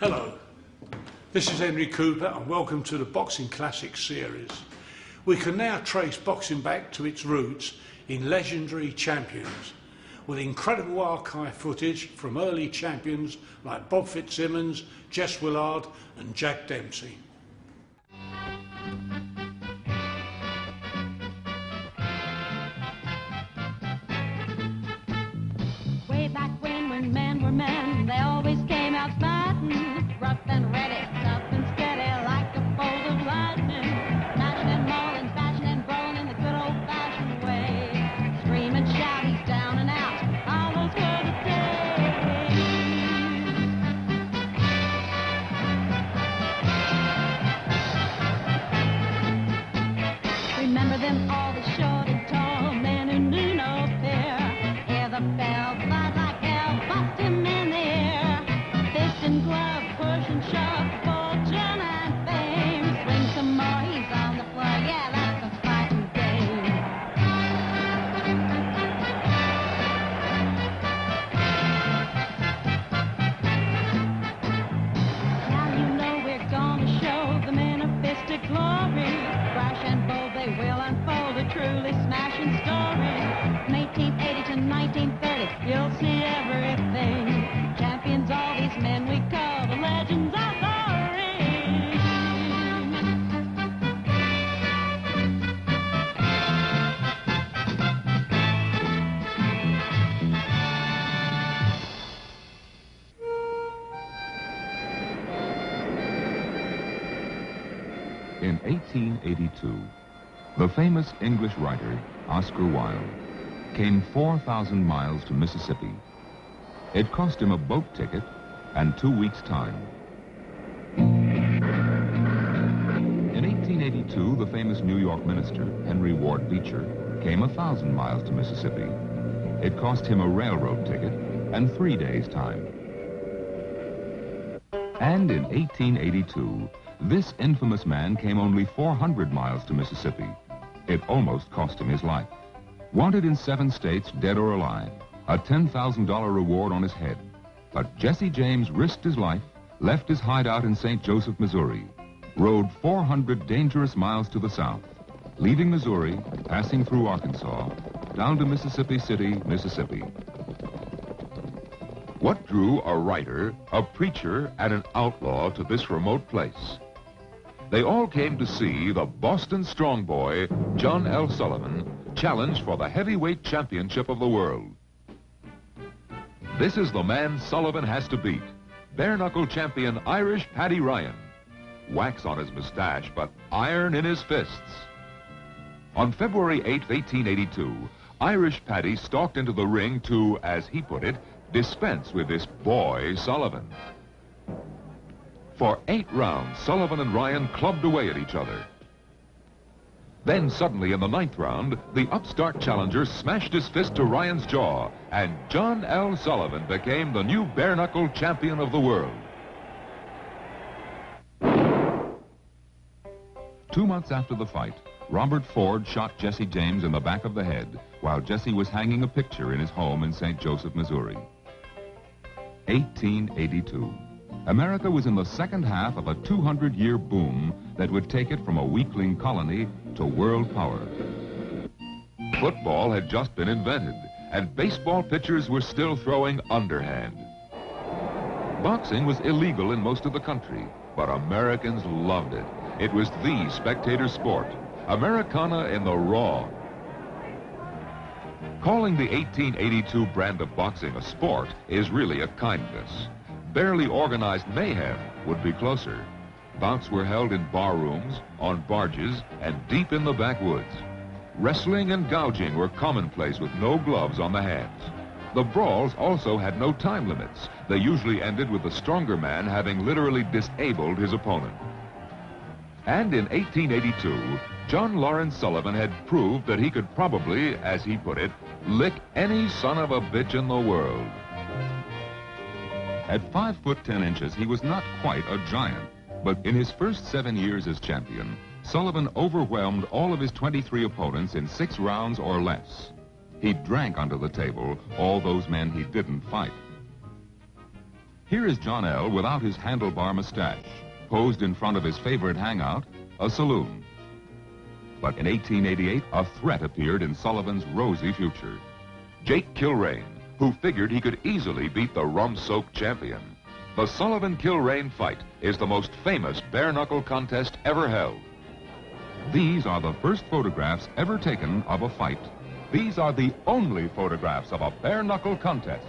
Hello, this is Henry Cooper and welcome to the Boxing Classics series. We can now trace boxing back to its roots in legendary champions, with incredible archive footage from early champions like Bob Fitzsimmons, Jess Willard and Jack Dempsey. Way back when men were men, they always came out fighting, rough and ready, tough and steady, like a bolt of lightning, smashing and mauling, bashing and brawling in the good old-fashioned way. Scream and shout, he's down and out, all those were the days. Remember them, all the short and tall men who knew no fear. Hear the bell, fly like hell, bust him in the air. Fist and glove, push and shove, fortune and fame. Swing some more, he's on the floor, yeah, that's a fighting game. Now you know we're gonna show the men a fist of glory. Brash and bold, they will unfold a truly smashing story. From 1880 to 1930, you'll see everything. Champions, all these men we call the legends of the ring. In 1882, the famous English writer, Oscar Wilde, came 4,000 miles to Mississippi. It cost him a boat ticket and 2 weeks' time. In 1882, the famous New York minister, Henry Ward Beecher, came 1,000 miles to Mississippi. It cost him a railroad ticket and 3 days' time. And in 1882, this infamous man came only 400 miles to Mississippi. It almost cost him his life. Wanted in 7 states, dead or alive, a $10,000 reward on his head. But Jesse James risked his life, left his hideout in St. Joseph, Missouri, rode 400 dangerous miles to the south, leaving Missouri, passing through Arkansas, down to Mississippi City, Mississippi. What drew a writer, a preacher, and an outlaw to this remote place? They all came to see the Boston strong boy, John L. Sullivan, challenge for the heavyweight championship of the world. This is the man Sullivan has to beat, bare-knuckle champion Irish Paddy Ryan. Wax on his mustache, but iron in his fists. On February 8, 1882, Irish Paddy stalked into the ring to, as he put it, dispense with this boy Sullivan. For 8 rounds, Sullivan and Ryan clubbed away at each other. Then suddenly in the 9th round, the upstart challenger smashed his fist to Ryan's jaw, and John L. Sullivan became the new bare-knuckle champion of the world. 2 months after the fight, Robert Ford shot Jesse James in the back of the head while Jesse was hanging a picture in his home in St. Joseph, Missouri. 1882. America was in the second half of a 200-year boom that would take it from a weakling colony to world power. Football had just been invented, and baseball pitchers were still throwing underhand. Boxing was illegal in most of the country, but Americans loved it. It was the spectator sport, Americana in the raw. Calling the 1882 brand of boxing a sport is really a kindness. Barely organized mayhem would be closer. Bouts were held in bar rooms, on barges, and deep in the backwoods. Wrestling and gouging were commonplace with no gloves on the hands. The brawls also had no time limits. They usually ended with the stronger man having literally disabled his opponent. And in 1882, John Lawrence Sullivan had proved that he could probably, as he put it, lick any son of a bitch in the world. At 5 foot 10 inches, he was not quite a giant. But in his first 7 years as champion, Sullivan overwhelmed all of his 23 opponents in 6 rounds or less. He drank under the table all those men he didn't fight. Here is John L. without his handlebar mustache, posed in front of his favorite hangout, a saloon. But in 1888, a threat appeared in Sullivan's rosy future. Jake Kilrain, who figured he could easily beat the rum-soaked champion. The Sullivan-Kilrain fight is the most famous bare-knuckle contest ever held. These are the first photographs ever taken of a fight. These are the only photographs of a bare-knuckle contest.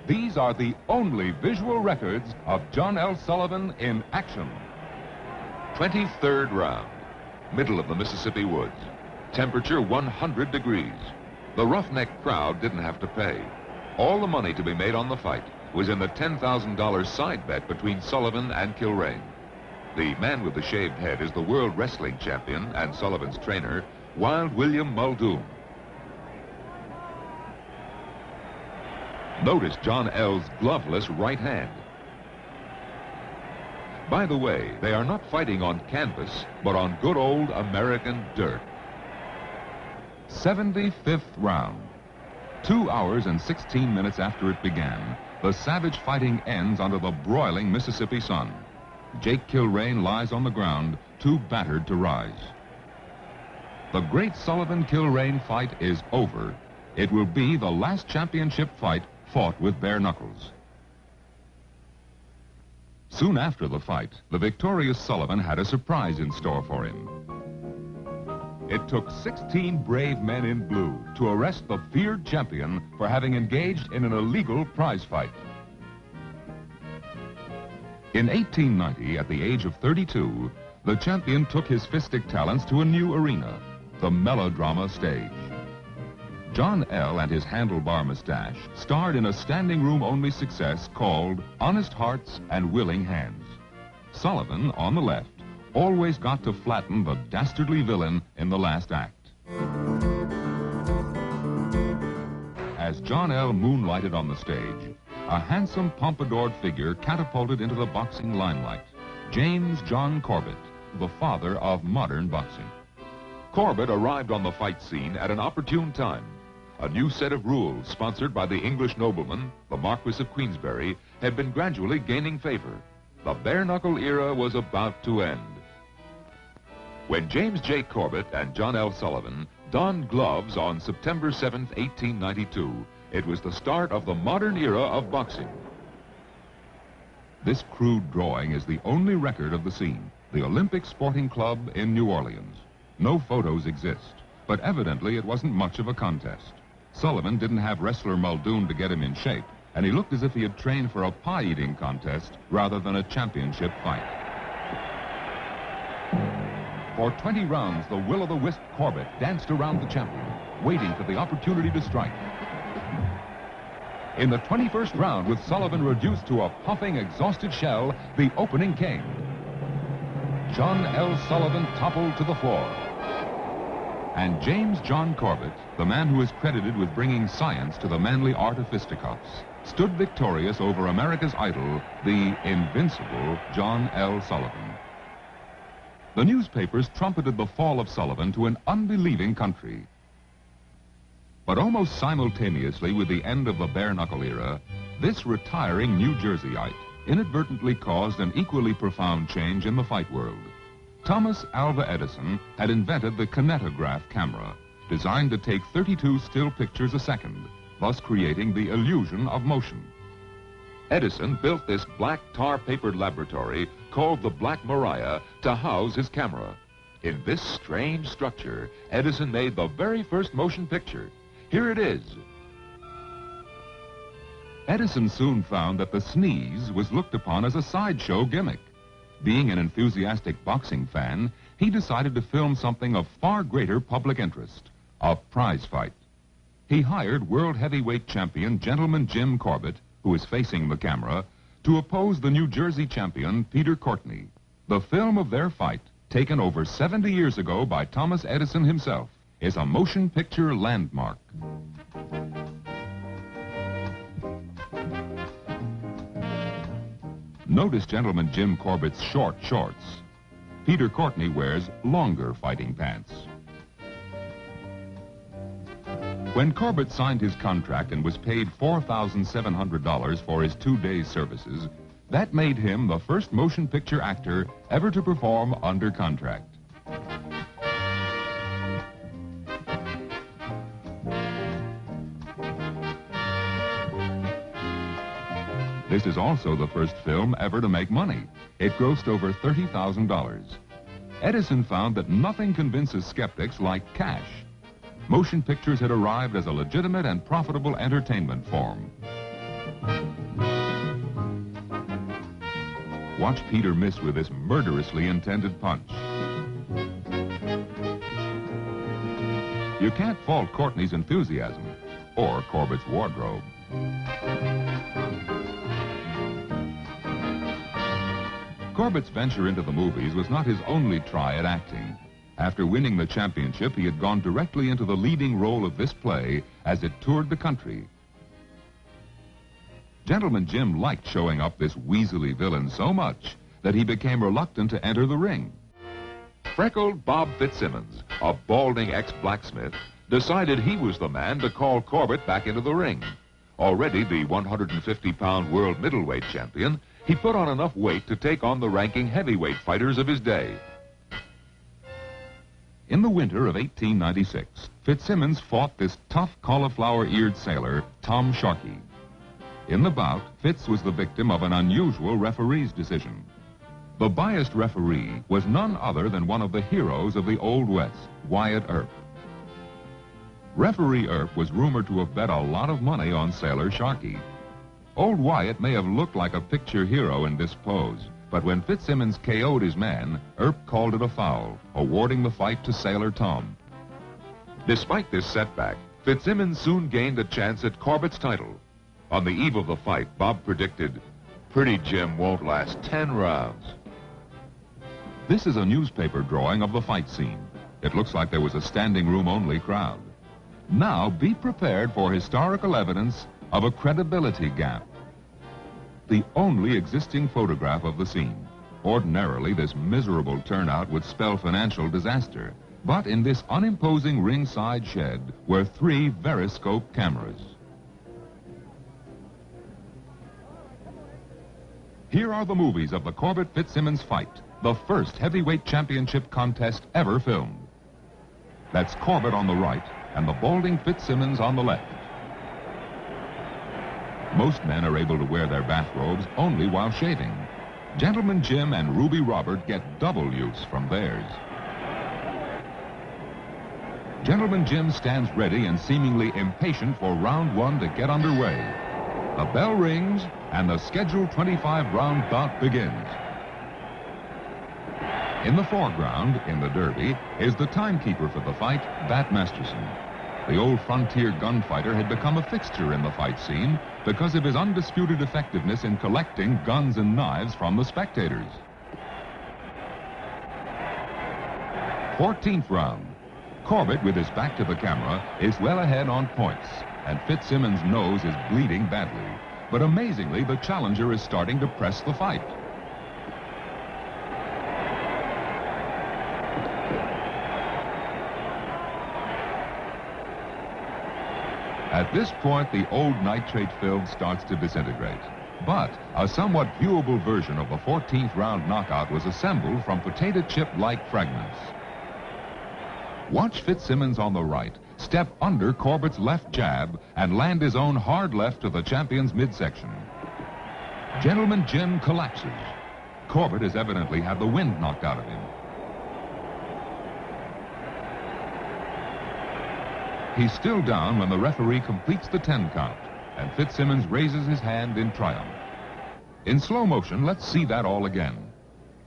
These are the only visual records of John L. Sullivan in action. 23rd round, middle of the Mississippi woods. Temperature 100 degrees. The roughneck crowd didn't have to pay. All the money to be made on the fight was in the $10,000 side bet between Sullivan and Kilrain. The man with the shaved head is the world wrestling champion and Sullivan's trainer, Wild William Muldoon. Notice John L.'s gloveless right hand. By the way, they are not fighting on canvas, but on good old American dirt. 75th round. 2 hours and 16 minutes after it began, the savage fighting ends under the broiling Mississippi sun. Jake Kilrain lies on the ground, too battered to rise. The great Sullivan-Kilrain fight is over. It will be the last championship fight fought with bare knuckles. Soon after the fight, the victorious Sullivan had a surprise in store for him. It took 16 brave men in blue to arrest the feared champion for having engaged in an illegal prize fight. In 1890, at the age of 32, the champion took his fistic talents to a new arena, the melodrama stage. John L. and his handlebar mustache starred in a standing room only success called Honest Hearts and Willing Hands. Sullivan, on the left, always got to flatten the dastardly villain in the last act. As John L. moonlighted on the stage, a handsome pompadoured figure catapulted into the boxing limelight, James John Corbett, the father of modern boxing. Corbett arrived on the fight scene at an opportune time. A new set of rules, sponsored by the English nobleman, the Marquis of Queensberry, had been gradually gaining favor. The bare-knuckle era was about to end. When James J. Corbett and John L. Sullivan donned gloves on September 7, 1892, it was the start of the modern era of boxing. This crude drawing is the only record of the scene, the Olympic Sporting Club in New Orleans. No photos exist, but evidently it wasn't much of a contest. Sullivan didn't have wrestler Muldoon to get him in shape, and he looked as if he had trained for a pie-eating contest rather than a championship fight. For 20 rounds, the will-o'-the-wisp Corbett danced around the champion, waiting for the opportunity to strike. In the 21st round, with Sullivan reduced to a puffing, exhausted shell, the opening came. John L. Sullivan toppled to the floor. And James John Corbett, the man who is credited with bringing science to the manly art of fisticuffs, stood victorious over America's idol, the invincible John L. Sullivan. The newspapers trumpeted the fall of Sullivan to an unbelieving country. But almost simultaneously with the end of the bare-knuckle era, this retiring New Jerseyite inadvertently caused an equally profound change in the fight world. Thomas Alva Edison had invented the kinetograph camera, designed to take 32 still pictures a second, thus creating the illusion of motion. Edison built this black tar-papered laboratory called the Black Maria to house his camera. In this strange structure, Edison made the very first motion picture. Here it is. Edison soon found that the sneeze was looked upon as a sideshow gimmick. Being an enthusiastic boxing fan, he decided to film something of far greater public interest, a prize fight. He hired world heavyweight champion Gentleman Jim Corbett, who is facing the camera, to oppose the New Jersey champion Peter Courtney. The film of their fight, taken over 70 years ago by Thomas Edison himself, is a motion picture landmark. Notice Gentleman Jim Corbett's short shorts. Peter Courtney wears longer fighting pants. When Corbett signed his contract and was paid $4,700 for his 2 days' services, that made him the first motion picture actor ever to perform under contract. This is also the first film ever to make money. It grossed over $30,000. Edison found that nothing convinces skeptics like cash. Motion pictures had arrived as a legitimate and profitable entertainment form. Watch Peter miss with this murderously intended punch. You can't fault Courtney's enthusiasm or Corbett's wardrobe. Corbett's venture into the movies was not his only try at acting. After winning the championship, he had gone directly into the leading role of this play as it toured the country. Gentleman Jim liked showing up this weaselly villain so much that he became reluctant to enter the ring. Freckled Bob Fitzsimmons, a balding ex-blacksmith, decided he was the man to call Corbett back into the ring. Already the 150-pound world middleweight champion, he put on enough weight to take on the ranking heavyweight fighters of his day. In the winter of 1896, Fitzsimmons fought this tough cauliflower-eared sailor, Tom Sharkey. In the bout, Fitz was the victim of an unusual referee's decision. The biased referee was none other than one of the heroes of the Old West, Wyatt Earp. Referee Earp was rumored to have bet a lot of money on Sailor Sharkey. Old Wyatt may have looked like a picture hero in this pose, but when Fitzsimmons KO'd his man, Earp called it a foul, awarding the fight to Sailor Tom. Despite this setback, Fitzsimmons soon gained a chance at Corbett's title. On the eve of the fight, Bob predicted, "Pretty Jim won't last 10 rounds." This is a newspaper drawing of the fight scene. It looks like there was a standing room only crowd. Now be prepared for historical evidence of a credibility gap. The only existing photograph of the scene. Ordinarily, this miserable turnout would spell financial disaster. But in this unimposing ringside shed were 3 Veriscope cameras. Here are the movies of the Corbett-Fitzsimmons fight, the first heavyweight championship contest ever filmed. That's Corbett on the right and the balding Fitzsimmons on the left. Most men are able to wear their bathrobes only while shaving. Gentleman Jim and Ruby Robert get double use from theirs. Gentleman Jim stands ready and seemingly impatient for round 1 to get underway. The bell rings and the scheduled 25-round bout begins. In the foreground, in the derby, is the timekeeper for the fight, Bat Masterson. The old frontier gunfighter had become a fixture in the fight scene because of his undisputed effectiveness in collecting guns and knives from the spectators. 14th round. Corbett, with his back to the camera, is well ahead on points, and Fitzsimmons' nose is bleeding badly. But amazingly, the challenger is starting to press the fight. At this point, the old nitrate film starts to disintegrate. But a somewhat viewable version of the 14th round knockout was assembled from potato chip-like fragments. Watch Fitzsimmons on the right step under Corbett's left jab and land his own hard left to the champion's midsection. Gentleman Jim collapses. Corbett has evidently had the wind knocked out of him. He's still down when the referee completes the 10 count, and Fitzsimmons raises his hand in triumph. In slow motion, let's see that all again.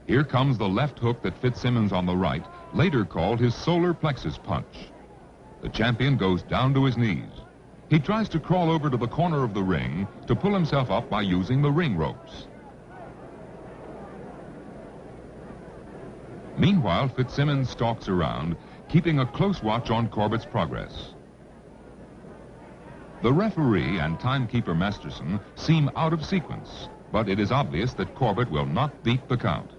Here comes the left hook that Fitzsimmons on the right later called his solar plexus punch. The champion goes down to his knees. He tries to crawl over to the corner of the ring to pull himself up by using the ring ropes. Meanwhile, Fitzsimmons stalks around, keeping a close watch on Corbett's progress. The referee and timekeeper Masterson seem out of sequence, but it is obvious that Corbett will not beat the count.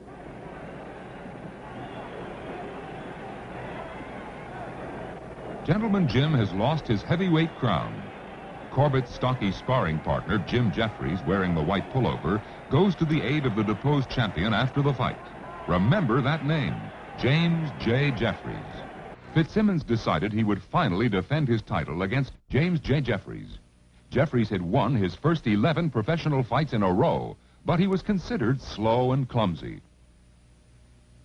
Gentleman Jim has lost his heavyweight crown. Corbett's stocky sparring partner, Jim Jeffries, wearing the white pullover, goes to the aid of the deposed champion after the fight. Remember that name, James J. Jeffries. Fitzsimmons decided he would finally defend his title against James J. Jeffries. Jeffries had won his first 11 professional fights in a row, but he was considered slow and clumsy.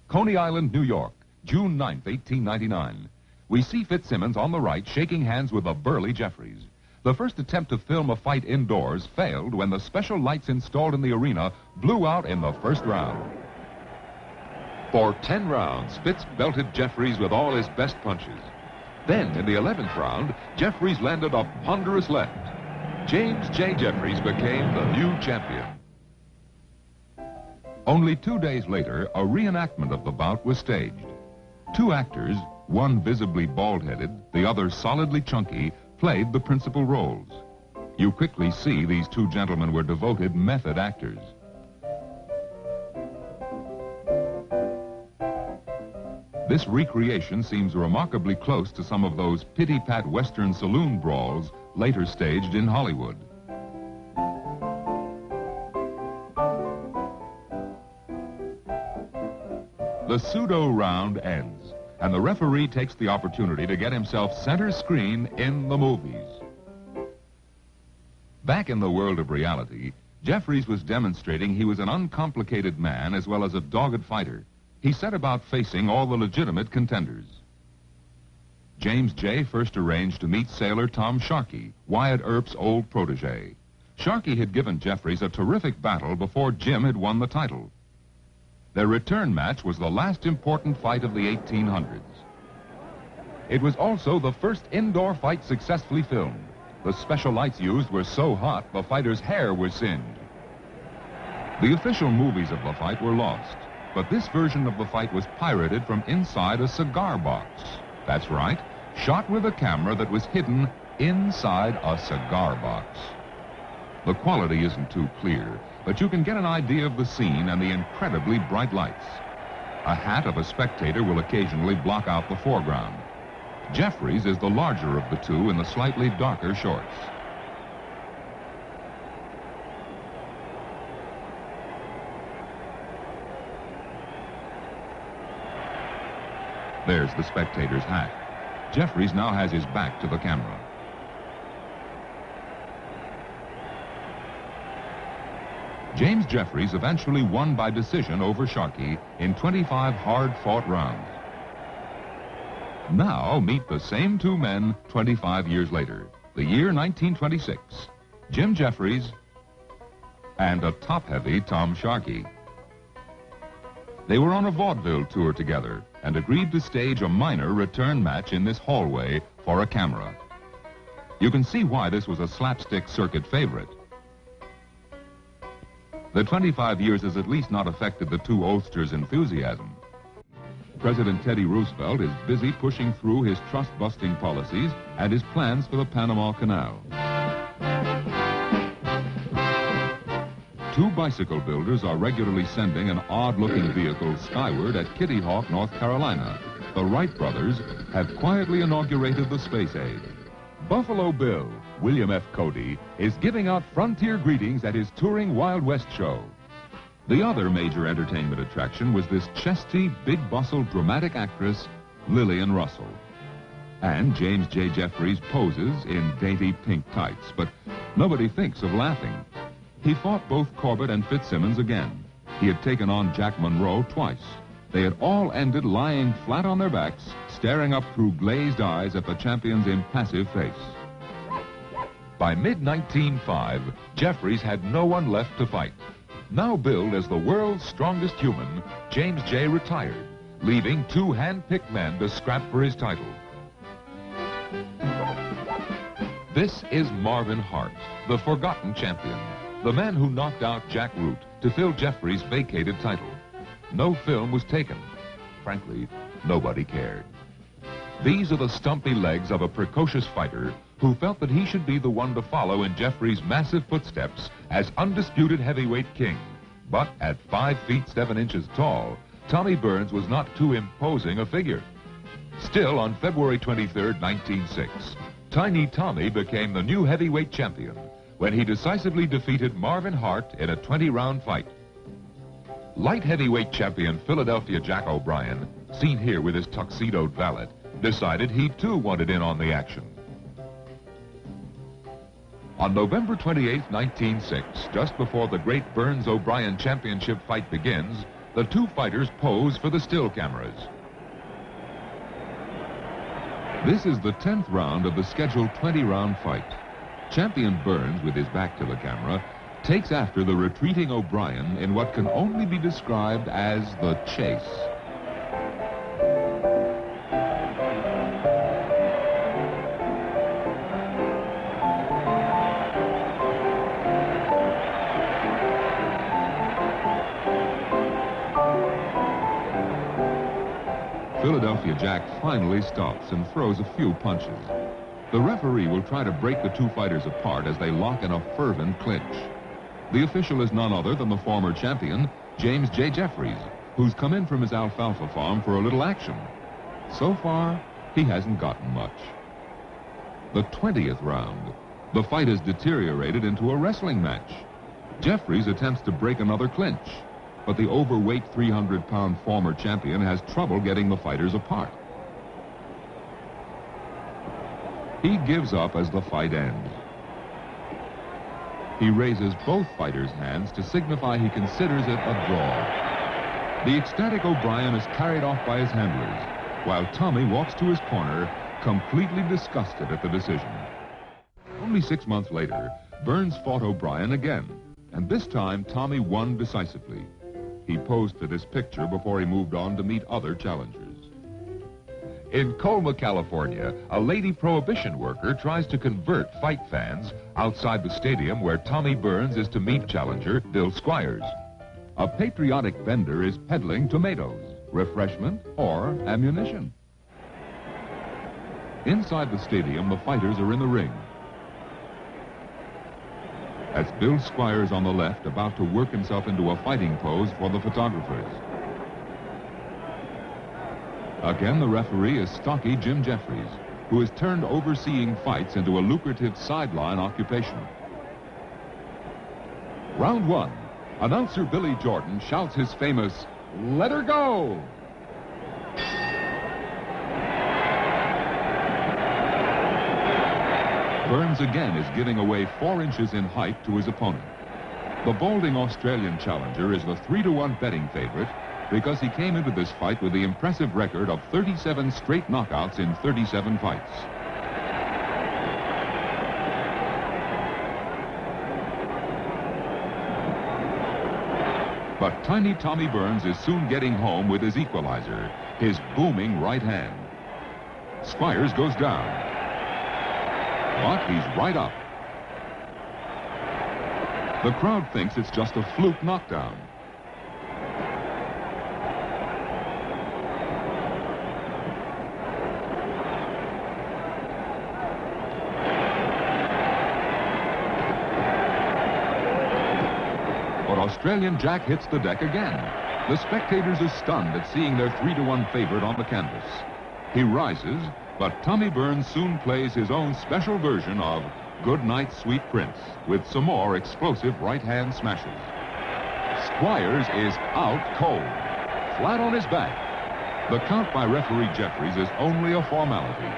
Coney Island, New York, June 9th, 1899. We see Fitzsimmons on the right shaking hands with a burly Jeffries. The first attempt to film a fight indoors failed when the special lights installed in the arena blew out in the first round. For 10 rounds, Fitz belted Jeffries with all his best punches. Then, in the 11th round, Jeffries landed a ponderous left. James J. Jeffries became the new champion. Only 2 days later, a reenactment of the bout was staged. 2 actors, one visibly bald-headed, the other solidly chunky, played the principal roles. You quickly see these 2 gentlemen were devoted method actors. This recreation seems remarkably close to some of those pity-pat Western saloon brawls later staged in Hollywood. The pseudo round ends, and the referee takes the opportunity to get himself center screen in the movies. Back in the world of reality, Jeffries was demonstrating he was an uncomplicated man as well as a dogged fighter. He set about facing all the legitimate contenders. James J. first arranged to meet sailor Tom Sharkey, Wyatt Earp's old protege. Sharkey had given Jeffries a terrific battle before Jim had won the title. Their return match was the last important fight of the 1800s. It was also the first indoor fight successfully filmed. The special lights used were so hot, the fighter's hair was singed. The official movies of the fight were lost, but this version of the fight was pirated from inside a cigar box. That's right, shot with a camera that was hidden inside a cigar box. The quality isn't too clear, but you can get an idea of the scene and the incredibly bright lights. A hat of a spectator will occasionally block out the foreground. Jeffries is the larger of the 2 in the slightly darker shorts. There's the spectator's hat. Jeffries now has his back to the camera. James Jeffries eventually won by decision over Sharkey in 25 hard-fought rounds. Now meet the same 2 men 25 years later, the year 1926. Jim Jeffries and a top-heavy Tom Sharkey. They were on a vaudeville tour together and agreed to stage a minor return match in this hallway for a camera. You can see why this was a slapstick circuit favorite. The 25 years has at least not affected the 2 oldsters' enthusiasm. President Teddy Roosevelt is busy pushing through his trust-busting policies and his plans for the Panama Canal. 2 bicycle builders are regularly sending an odd-looking vehicle skyward at Kitty Hawk, North Carolina. The Wright brothers have quietly inaugurated the space age. Buffalo Bill, William F. Cody, is giving out frontier greetings at his touring Wild West show. The other major entertainment attraction was this chesty, big-bustled dramatic actress, Lillian Russell. And James J. Jeffries poses in dainty pink tights, but nobody thinks of laughing. He fought both Corbett and Fitzsimmons again. He had taken on Jack Monroe twice. They had all ended lying flat on their backs, staring up through glazed eyes at the champion's impassive face. By mid-1905, Jeffries had no one left to fight. Now billed as the world's strongest human, James J. retired, leaving 2 hand-picked men to scrap for his title. This is Marvin Hart, the forgotten champion, the man who knocked out Jack Root to fill Jeffries' vacated title. No film was taken. Frankly, nobody cared. These are the stumpy legs of a precocious fighter who felt that he should be the one to follow in Jeffries' massive footsteps as undisputed heavyweight king. But at 5 feet 7 inches tall, Tommy Burns was not too imposing a figure. Still, on February 23, 1906, Tiny Tommy became the new heavyweight champion when he decisively defeated Marvin Hart in a 20-round fight. Light heavyweight champion Philadelphia Jack O'Brien, seen here with his tuxedoed valet, decided he too wanted in on the action. On November 28, 1906, just before the great Burns-O'Brien championship fight begins, the two fighters pose for the still cameras. This is the 10th round of the scheduled 20-round fight. Champion Burns, with his back to the camera, takes after the retreating O'Brien in what can only be described as the chase. Philadelphia Jack finally stops and throws a few punches. The referee will try to break the two fighters apart as they lock in a fervent clinch. The official is none other than the former champion, James J. Jeffries, who's come in from his alfalfa farm for a little action. So far, he hasn't gotten much. The 20th round. The fight has deteriorated into a wrestling match. Jeffries attempts to break another clinch, but the overweight 300-pound former champion has trouble getting the fighters apart. He gives up as the fight ends. He raises both fighters' hands to signify he considers it a draw. The ecstatic O'Brien is carried off by his handlers, while Tommy walks to his corner, completely disgusted at the decision. Only 6 months later, Burns fought O'Brien again, and this time Tommy won decisively. He posed for this picture before he moved on to meet other challengers. In Colma, California, a lady prohibition worker tries to convert fight fans outside the stadium where Tommy Burns is to meet challenger Bill Squires. A patriotic vendor is peddling tomatoes, refreshment, or ammunition. Inside the stadium, the fighters are in the ring. That's Bill Squires on the left, about to work himself into a fighting pose for the photographers. Again, the referee is stocky Jim Jeffries, who has turned overseeing fights into a lucrative sideline occupation. Round one. Announcer Billy Jordan shouts his famous, "Let her go!" Burns again is giving away 4 inches in height to his opponent. The balding Australian challenger is the 3-to-1 betting favorite because he came into this fight with the impressive record of 37 straight knockouts in 37 fights. But Tiny Tommy Burns is soon getting home with his equalizer, his booming right hand. Squires goes down. But he's right up. The crowd thinks it's just a fluke knockdown. But Australian Jack hits the deck again. The spectators are stunned at seeing their 3-to-1 favorite on the canvas. He rises, but Tommy Burns soon plays his own special version of Good Night, Sweet Prince, with some more explosive right-hand smashes. Squires is out cold, flat on his back. The count by referee Jeffries is only a formality.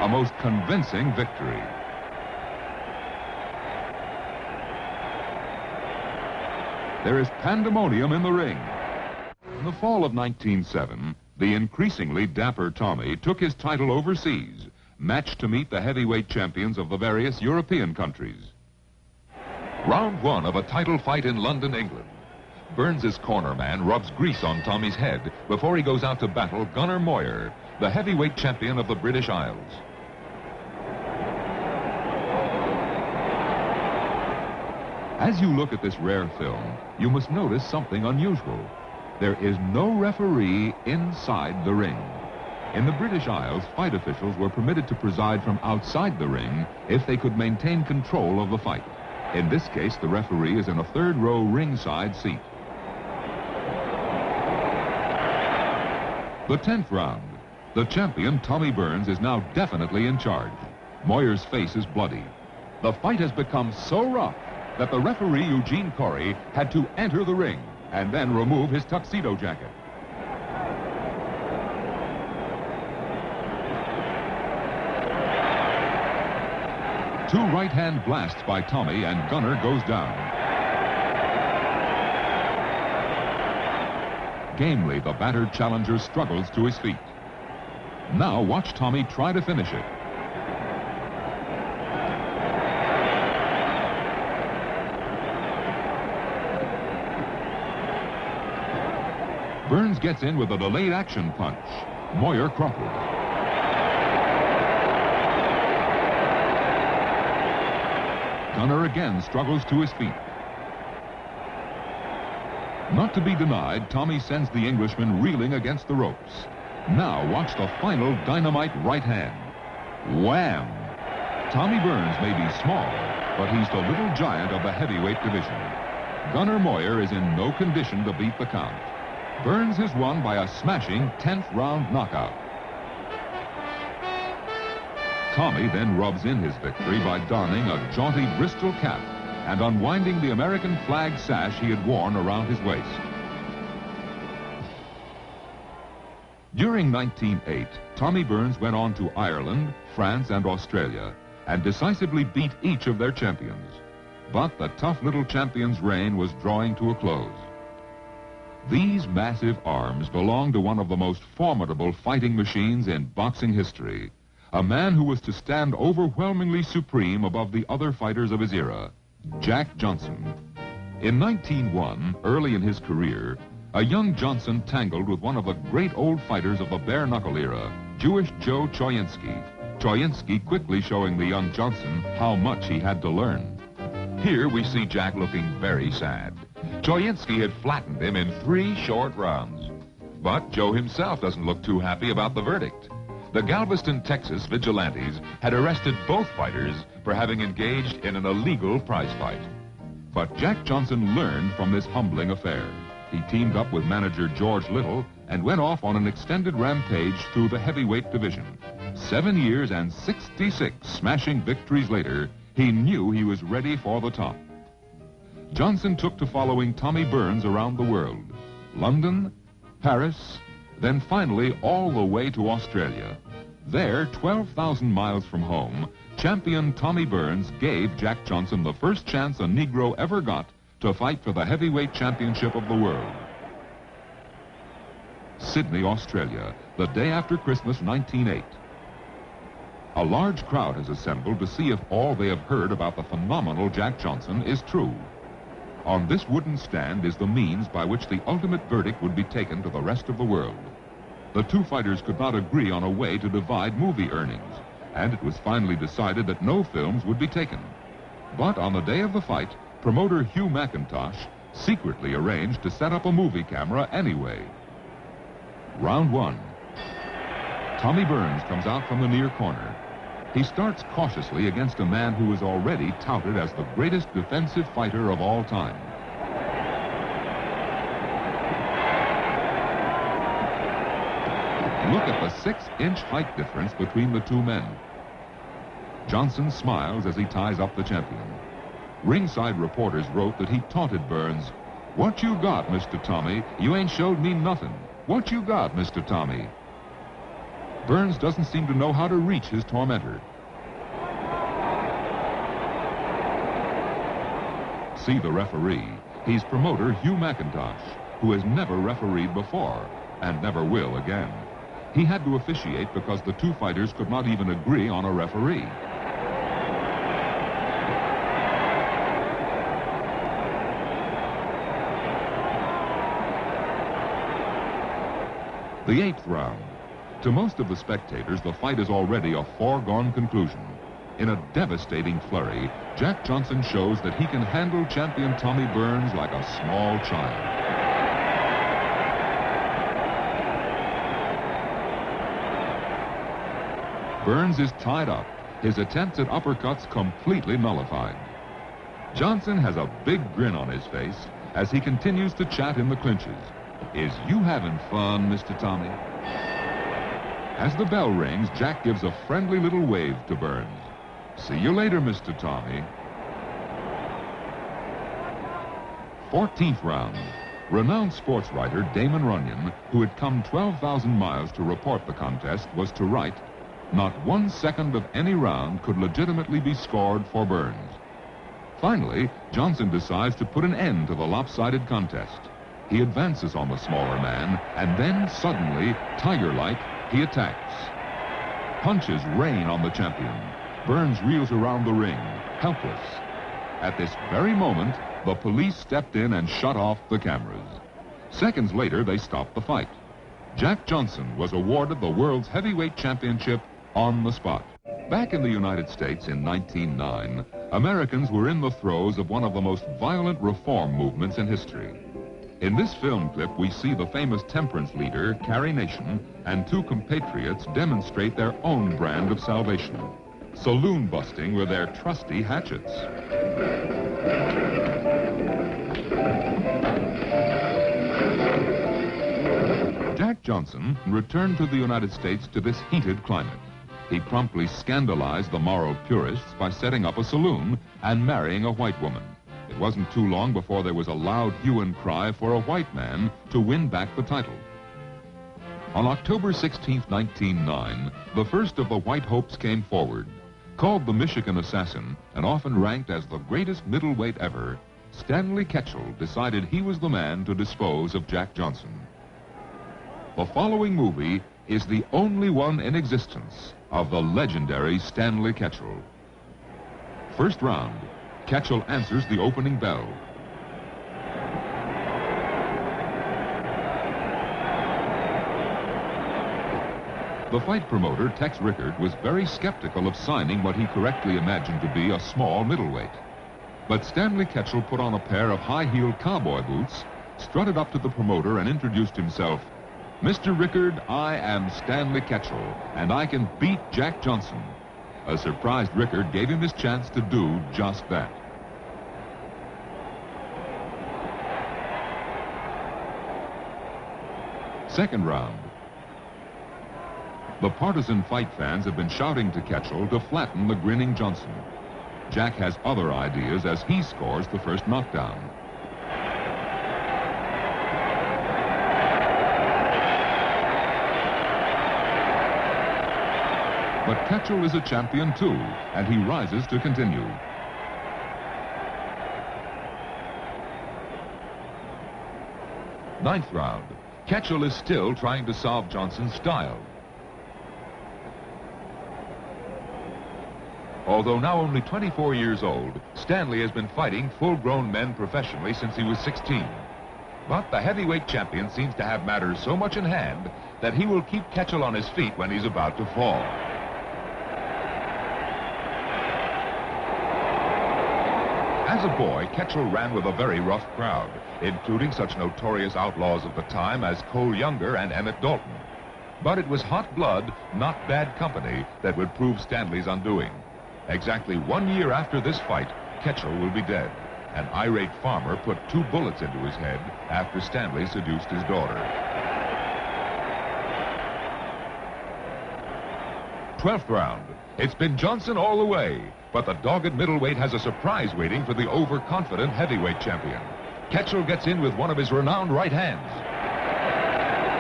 A most convincing victory. There is pandemonium in the ring. In the fall of 1907, the increasingly dapper Tommy took his title overseas, matched to meet the heavyweight champions of the various European countries. Round one of a title fight in London, England. Burns' corner man rubs grease on Tommy's head before he goes out to battle Gunnar Moyer, the heavyweight champion of the British Isles. As you look at this rare film, you must notice something unusual. There is no referee inside the ring. In the British Isles, fight officials were permitted to preside from outside the ring if they could maintain control of the fight. In this case, the referee is in a third-row ringside seat. The 10th round. The champion, Tommy Burns, is now definitely in charge. Moyer's face is bloody. The fight has become so rough that the referee, Eugene Corey, had to enter the ring and then remove his tuxedo jacket. Two right-hand blasts by Tommy, and Gunner goes down. Gamely, the battered challenger struggles to his feet. Now watch Tommy try to finish it. Burns gets in with a delayed action punch. Moyer crumpled. Gunner again struggles to his feet. Not to be denied, Tommy sends the Englishman reeling against the ropes. Now watch the final dynamite right hand. Wham! Tommy Burns may be small, but he's the little giant of the heavyweight division. Gunner Moyer is in no condition to beat the count. Burns has won by a smashing 10th round knockout. Tommy then rubs in his victory by donning a jaunty Bristol cap and unwinding the American flag sash he had worn around his waist. During 1908, Tommy Burns went on to Ireland, France, and Australia and decisively beat each of their champions. But the tough little champion's reign was drawing to a close. These massive arms belong to one of the most formidable fighting machines in boxing history, a man who was to stand overwhelmingly supreme above the other fighters of his era, Jack Johnson. In 1901, early in his career, a young Johnson tangled with one of the great old fighters of the bare-knuckle era, Jewish Joe Choyinski. Choyinski quickly showing the young Johnson how much he had to learn. Here we see Jack looking very sad. Choyinski had flattened him in 3 short rounds. But Joe himself doesn't look too happy about the verdict. The Galveston, Texas vigilantes had arrested both fighters for having engaged in an illegal prize fight. But Jack Johnson learned from this humbling affair. He teamed up with manager George Little and went off on an extended rampage through the heavyweight division. 7 years and 66 smashing victories later, he knew he was ready for the top. Johnson took to following Tommy Burns around the world. London, Paris, then finally all the way to Australia. There, 12,000 miles from home, champion Tommy Burns gave Jack Johnson the first chance a Negro ever got to fight for the heavyweight championship of the world. Sydney, Australia, the day after Christmas, 1908. A large crowd has assembled to see if all they have heard about the phenomenal Jack Johnson is true. On this wooden stand is the means by which the ultimate verdict would be taken to the rest of the world. The two fighters could not agree on a way to divide movie earnings, and it was finally decided that no films would be taken. But on the day of the fight, promoter Hugh McIntosh secretly arranged to set up a movie camera anyway. Round 1. Tommy Burns comes out from the near corner. He starts cautiously against a man who is already touted as the greatest defensive fighter of all time. Look at the 6-inch height difference between the two men. Johnson smiles as he ties up the champion. Ringside reporters wrote that he taunted Burns. "What you got, Mr. Tommy? You ain't showed me nothing. What you got, Mr. Tommy?" Burns doesn't seem to know how to reach his tormentor. See the referee. He's promoter Hugh McIntosh, who has never refereed before and never will again. He had to officiate because the two fighters could not even agree on a referee. The 8th round. To most of the spectators, the fight is already a foregone conclusion. In a devastating flurry, Jack Johnson shows that he can handle champion Tommy Burns like a small child. Burns is tied up, his attempts at uppercuts completely nullified. Johnson has a big grin on his face as he continues to chat in the clinches. "Is you having fun, Mr. Tommy?" As the bell rings, Jack gives a friendly little wave to Burns. See you later, Mr. Tommy. 14th round. Renowned sports writer Damon Runyon, who had come 12,000 miles to report the contest, was to write, "Not 1 second of any round could legitimately be scored for Burns." Finally, Johnson decides to put an end to the lopsided contest. He advances on the smaller man, and then suddenly, tiger-like, he attacks. Punches rain on the champion. Burns reels around the ring, helpless. At this very moment, the police stepped in and shut off the cameras. Seconds later, they stopped the fight. Jack Johnson was awarded the world's heavyweight championship on the spot. Back in the United States in 1909, Americans were in the throes of one of the most violent reform movements in history. In this film clip, we see the famous temperance leader, Carrie Nation, and two compatriots demonstrate their own brand of salvation, saloon busting with their trusty hatchets. Jack Johnson returned to the United States to this heated climate. He promptly scandalized the moral purists by setting up a saloon and marrying a white woman. It wasn't too long before there was a loud hue and cry for a white man to win back the title. On October 16, 1909, the first of the White Hopes came forward. Called the Michigan Assassin and often ranked as the greatest middleweight ever, Stanley Ketchel decided he was the man to dispose of Jack Johnson. The following movie is the only one in existence of the legendary Stanley Ketchel. First round, Ketchel answers the opening bell. The fight promoter, Tex Rickard, was very skeptical of signing what he correctly imagined to be a small middleweight. But Stanley Ketchel put on a pair of high-heeled cowboy boots, strutted up to the promoter and introduced himself. "Mr. Rickard, I am Stanley Ketchel, and I can beat Jack Johnson." A surprised Rickard gave him his chance to do just that. Second round. The partisan fight fans have been shouting to Ketchel to flatten the grinning Johnson. Jack has other ideas as he scores the first knockdown. But Ketchel is a champion too, and he rises to continue. Ninth round. Ketchel is still trying to solve Johnson's style. Although now only 24 years old, Stanley has been fighting full-grown men professionally since he was 16. But the heavyweight champion seems to have matters so much in hand that he will keep Ketchel on his feet when he's about to fall. As a boy, Ketchel ran with a very rough crowd, including such notorious outlaws of the time as Cole Younger and Emmett Dalton. But it was hot blood, not bad company, that would prove Stanley's undoing. Exactly 1 year after this fight, Ketchel will be dead. An irate farmer put 2 bullets into his head after Stanley seduced his daughter. 12th round. It's been Johnson all the way, but the dogged middleweight has a surprise waiting for the overconfident heavyweight champion. Ketchel gets in with one of his renowned right hands.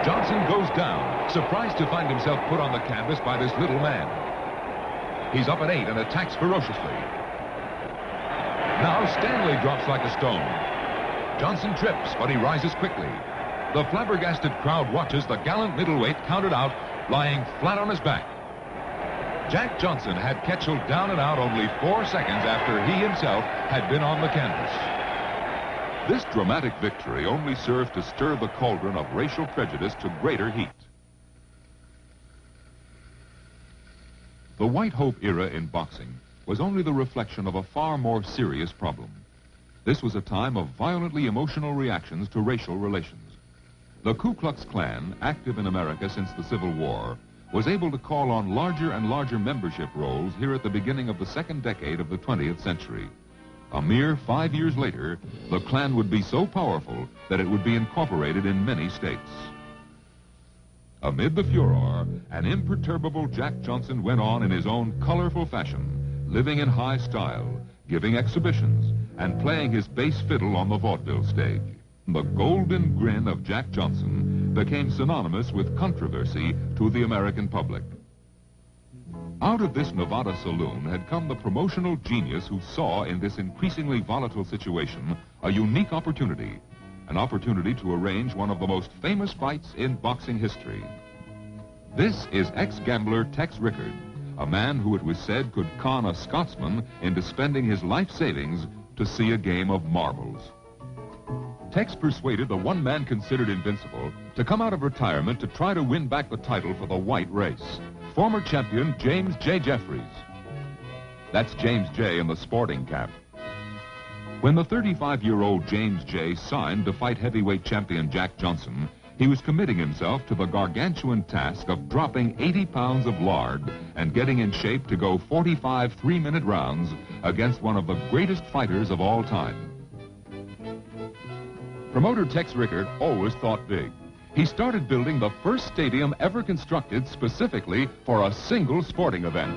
Johnson goes down, surprised to find himself put on the canvas by this little man. He's up at 8 and attacks ferociously. Now Stanley drops like a stone. Johnson trips, but he rises quickly. The flabbergasted crowd watches the gallant middleweight counted out, lying flat on his back. Jack Johnson had Ketchel down and out only 4 seconds after he himself had been on the canvas. This dramatic victory only served to stir the cauldron of racial prejudice to greater heat. The White Hope era in boxing was only the reflection of a far more serious problem. This was a time of violently emotional reactions to racial relations. The Ku Klux Klan, active in America since the Civil War, was able to call on larger and larger membership rolls here at the beginning of the second decade of the 20th century. A mere 5 years later, the Klan would be so powerful that it would be incorporated in many states. Amid the furor, an imperturbable Jack Johnson went on in his own colorful fashion, living in high style, giving exhibitions, and playing his bass fiddle on the vaudeville stage. The golden grin of Jack Johnson became synonymous with controversy to the American public. Out of this Nevada saloon had come the promotional genius who saw in this increasingly volatile situation a unique opportunity, an opportunity to arrange one of the most famous fights in boxing history. This is ex-gambler Tex Rickard, a man who it was said could con a Scotsman into spending his life savings to see a game of marbles. Tex persuaded the one man considered invincible to come out of retirement to try to win back the title for the white race, former champion James J. Jeffries. That's James J. in the sporting cap. When the 35-year-old James J. signed to fight heavyweight champion Jack Johnson, he was committing himself to the gargantuan task of dropping 80 pounds of lard and getting in shape to go 45 three-minute rounds against one of the greatest fighters of all time. Promoter Tex Rickard always thought big. He started building the first stadium ever constructed specifically for a single sporting event.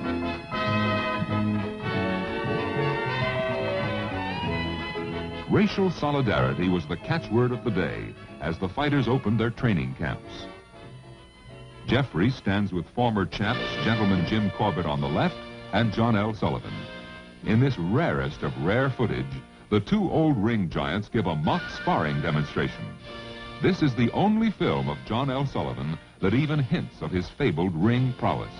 Racial solidarity was the catchword of the day as the fighters opened their training camps. Jeffries stands with former champs Gentleman Jim Corbett on the left and John L. Sullivan. In this rarest of rare footage, the two old ring giants give a mock sparring demonstration. This is the only film of John L. Sullivan that even hints of his fabled ring prowess.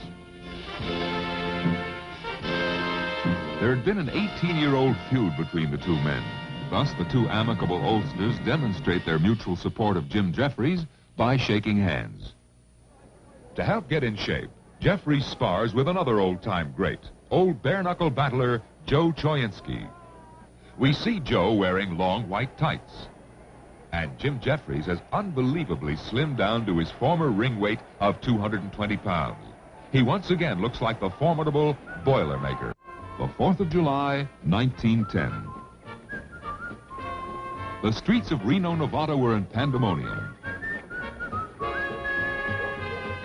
There had been an 18-year-old feud between the two men. Thus, the two amicable oldsters demonstrate their mutual support of Jim Jeffries by shaking hands. To help get in shape, Jeffries spars with another old-time great, old bare-knuckle battler Joe Choyinski. We see Joe wearing long white tights. And Jim Jeffries has unbelievably slimmed down to his former ring weight of 220 pounds. He once again looks like the formidable Boilermaker. The 4th of July, 1910. The streets of Reno, Nevada were in pandemonium.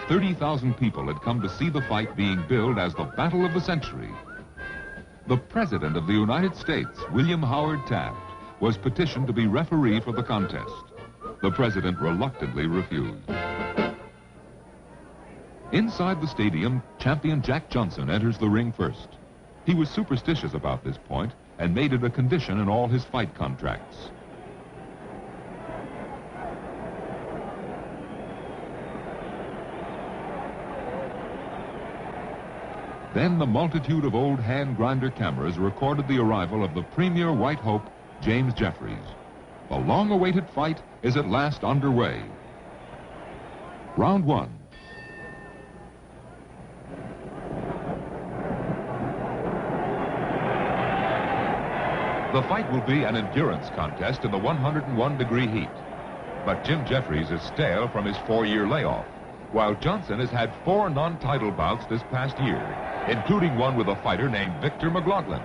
30,000 people had come to see the fight being billed as the Battle of the Century. The President of the United States, William Howard Taft, was petitioned to be referee for the contest. The President reluctantly refused. Inside the stadium, champion Jack Johnson enters the ring first. He was superstitious about this point and made it a condition in all his fight contracts. Then the multitude of old hand-grinder cameras recorded the arrival of the premier white hope, James Jeffries. The long-awaited fight is at last underway. Round one. The fight will be an endurance contest in the 101-degree heat. But Jim Jeffries is stale from his 4-year layoff, while Johnson has had 4 non-title bouts this past year, including one with a fighter named Victor McLaughlin.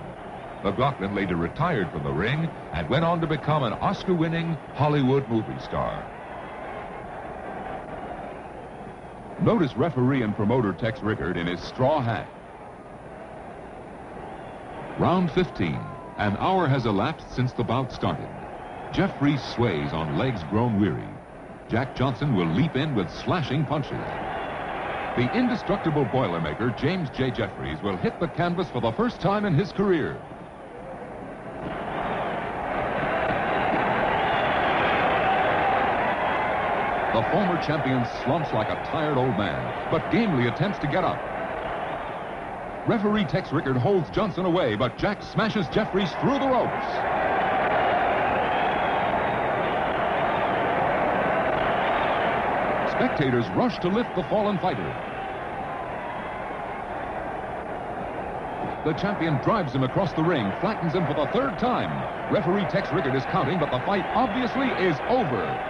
McLaughlin later retired from the ring and went on to become an Oscar-winning Hollywood movie star. Notice referee and promoter Tex Rickard in his straw hat. Round 15. An hour has elapsed since the bout started. Jeffries sways on legs grown weary. Jack Johnson will leap in with slashing punches. The indestructible Boilermaker, James J. Jeffries, will hit the canvas for the first time in his career. The former champion slumps like a tired old man, but gamely attempts to get up. Referee Tex Rickard holds Johnson away, but Jack smashes Jeffries through the ropes. Spectators rush to lift the fallen fighter. The champion drives him across the ring, flattens him for the 3rd time. Referee Tex Rickard is counting, but the fight obviously is over.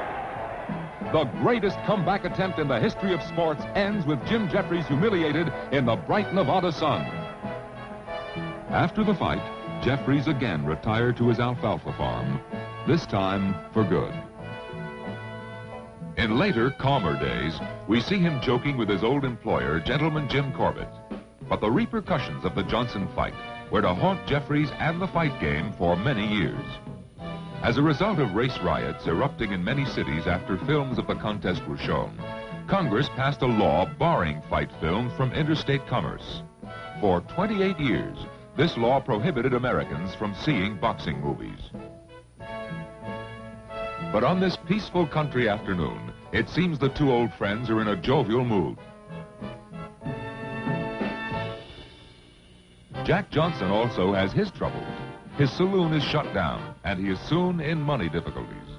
The greatest comeback attempt in the history of sports ends with Jim Jeffries humiliated in the bright Nevada sun. After the fight, Jeffries again retired to his alfalfa farm, this time for good. In later, calmer days, we see him joking with his old employer, Gentleman Jim Corbett. But the repercussions of the Johnson fight were to haunt Jeffries and the fight game for many years. As a result of race riots erupting in many cities after films of the contest were shown, Congress passed a law barring fight films from interstate commerce. For 28 years, this law prohibited Americans from seeing boxing movies. But on this peaceful country afternoon, it seems the two old friends are in a jovial mood. Jack Johnson also has his troubles. His saloon is shut down, and he is soon in money difficulties.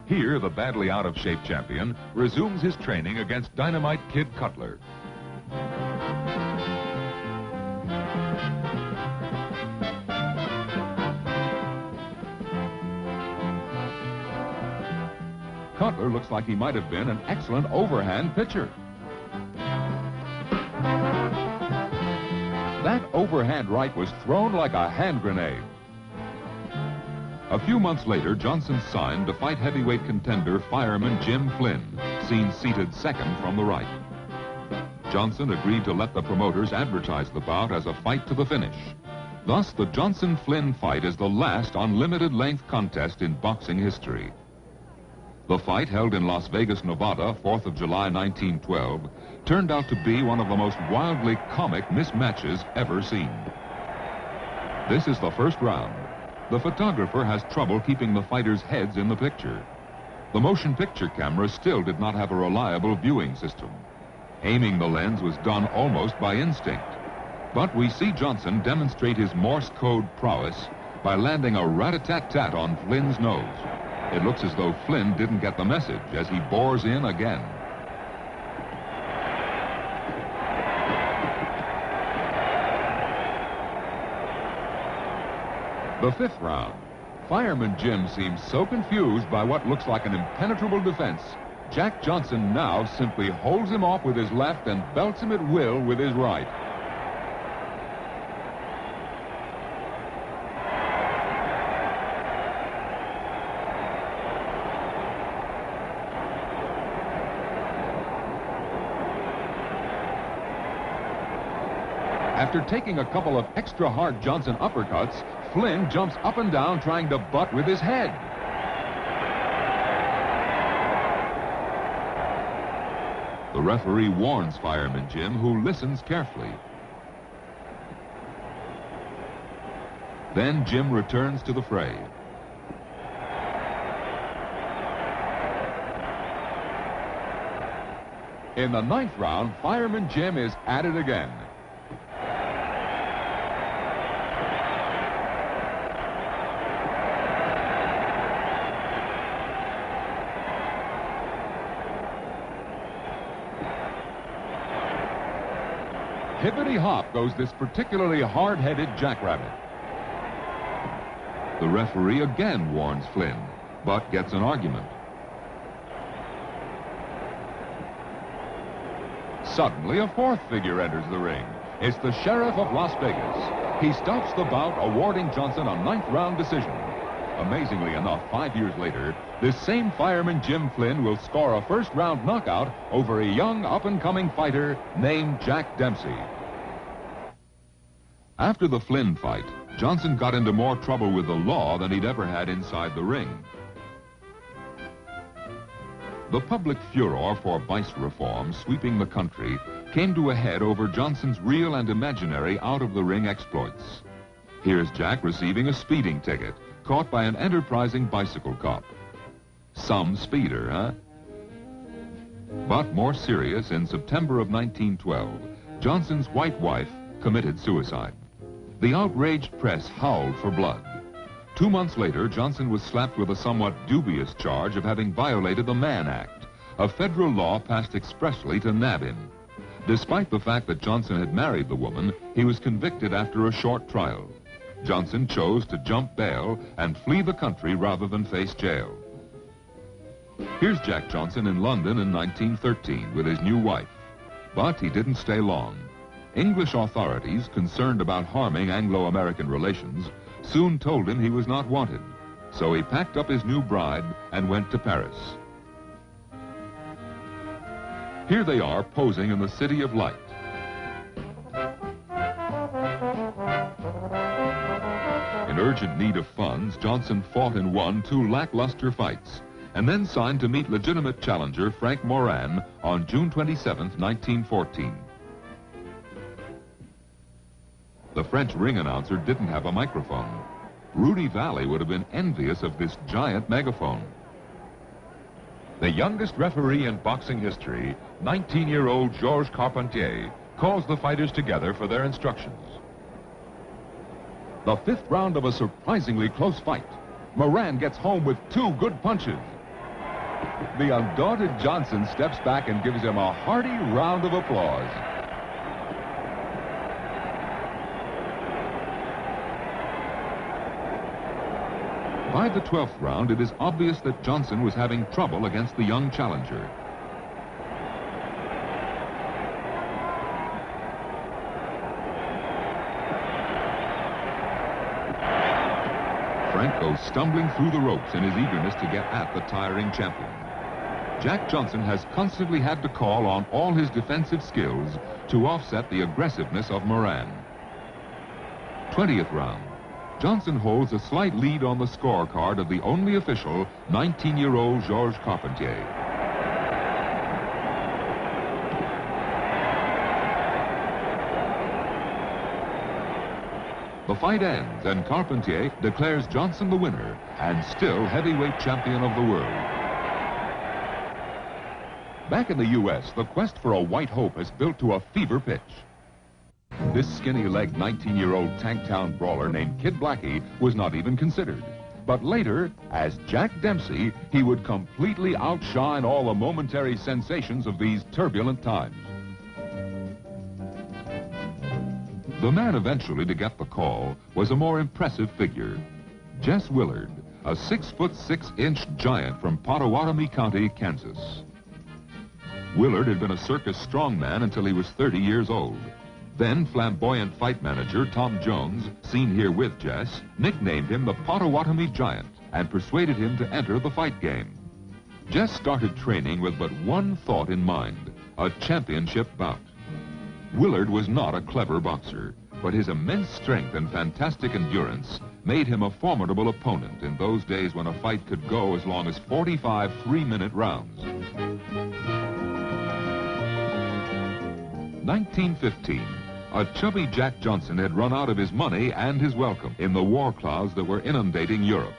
Here, the badly out-of-shape champion resumes his training against Dynamite Kid Cutler. Cutler looks like he might have been an excellent overhand pitcher. That overhand right was thrown like a hand grenade. A few months later, Johnson signed to fight heavyweight contender fireman Jim Flynn, seen seated second from the right. Johnson agreed to let the promoters advertise the bout as a fight to the finish. Thus, the Johnson-Flynn fight is the last unlimited-length contest in boxing history. The fight, held in Las Vegas, Nevada, 4th of July, 1912, turned out to be one of the most wildly comic mismatches ever seen. This is the first round. The photographer has trouble keeping the fighters' heads in the picture. The motion picture camera still did not have a reliable viewing system. Aiming the lens was done almost by instinct. But we see Johnson demonstrate his Morse code prowess by landing a rat-a-tat-tat on Flynn's nose. It looks as though Flynn didn't get the message as he bores in again. The fifth round. Fireman Jim seems so confused by what looks like an impenetrable defense. Jack Johnson now simply holds him off with his left and belts him at will with his right. After taking a couple of extra hard Johnson uppercuts, Flynn jumps up and down trying to butt with his head. The referee warns Fireman Jim, who listens carefully. Then Jim returns to the fray. In the ninth round, Fireman Jim is at it again. Hippity-hop goes this particularly hard-headed jackrabbit. The referee again warns Flynn, but gets an argument. Suddenly, a fourth figure enters the ring. It's the Sheriff of Las Vegas. He stops the bout, awarding Johnson a ninth-round decision. Amazingly enough, 5 years later, this same fireman Jim Flynn will score a first-round knockout over a young, up-and-coming fighter named Jack Dempsey. After the Flynn fight, Johnson got into more trouble with the law than he'd ever had inside the ring. The public furor for vice reform sweeping the country came to a head over Johnson's real and imaginary out-of-the-ring exploits. Here's Jack receiving a speeding ticket, caught by an enterprising bicycle cop. Some speeder, huh? But more serious, in September of 1912, Johnson's white wife committed suicide. The outraged press howled for blood. 2 months later, Johnson was slapped with a somewhat dubious charge of having violated the Mann Act, a federal law passed expressly to nab him. Despite the fact that Johnson had married the woman, he was convicted after a short trial. Johnson chose to jump bail and flee the country rather than face jail. Here's Jack Johnson in London in 1913 with his new wife. But he didn't stay long. English authorities, concerned about harming Anglo-American relations, soon told him he was not wanted. So he packed up his new bride and went to Paris. Here they are posing in the City of Light. In urgent need of funds, Johnson fought and won 2 lackluster fights, and then signed to meet legitimate challenger Frank Moran on June 27, 1914. The French ring announcer didn't have a microphone. Rudy Valley would have been envious of this giant megaphone. The youngest referee in boxing history, 19-year-old Georges Carpentier, calls the fighters together for their instructions. The 5th round of a surprisingly close fight. Moran gets home with 2 good punches. The undaunted Johnson steps back and gives him a hearty round of applause. By the 12th round, it is obvious that Johnson was having trouble against the young challenger. Frank goes stumbling through the ropes in his eagerness to get at the tiring champion. Jack Johnson has constantly had to call on all his defensive skills to offset the aggressiveness of Moran. 20th round. Johnson holds a slight lead on the scorecard of the only official, 19-year-old Georges Carpentier. The fight ends, and Carpentier declares Johnson the winner and still heavyweight champion of the world. Back in the U.S., the quest for a white hope has built to a fever pitch. This skinny-legged 19-year-old Tanktown brawler named Kid Blackie was not even considered. But later, as Jack Dempsey, he would completely outshine all the momentary sensations of these turbulent times. The man eventually to get the call was a more impressive figure. Jess Willard, a 6'6" giant from Pottawatomie County, Kansas. Willard had been a circus strongman until he was 30 years old. Then flamboyant fight manager Tom Jones, seen here with Jess, nicknamed him the Pottawatomie Giant and persuaded him to enter the fight game. Jess started training with but one thought in mind, a championship bout. Willard was not a clever boxer, but his immense strength and fantastic endurance made him a formidable opponent in those days when a fight could go as long as 45 3-minute rounds. 1915. A chubby Jack Johnson had run out of his money and his welcome in the war clouds that were inundating Europe.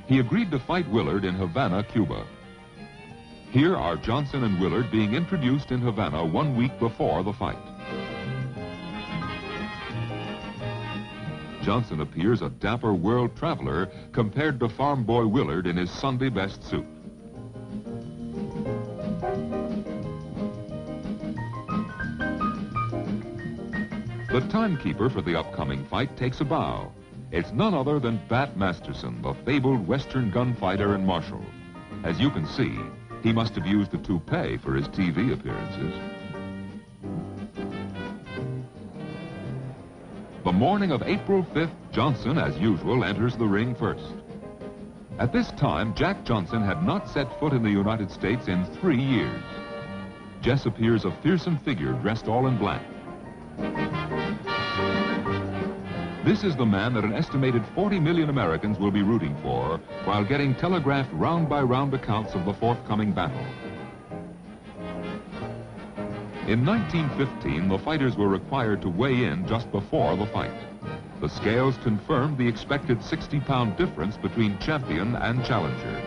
He agreed to fight Willard in Havana, Cuba. Here are Johnson and Willard being introduced in Havana 1 week before the fight. Johnson appears a dapper world traveler compared to farm boy Willard in his Sunday best suit. The timekeeper for the upcoming fight takes a bow. It's none other than Bat Masterson, the fabled Western gunfighter and marshal. As you can see, he must have used a toupee for his TV appearances. The morning of April 5th, Johnson, as usual, enters the ring first. At this time, Jack Johnson had not set foot in the United States in 3 years. Jess appears a fearsome figure dressed all in black. This is the man that an estimated 40 million Americans will be rooting for while getting telegraphed round-by-round accounts of the forthcoming battle. In 1915, the fighters were required to weigh in just before the fight. The scales confirmed the expected 60-pound difference between champion and challenger.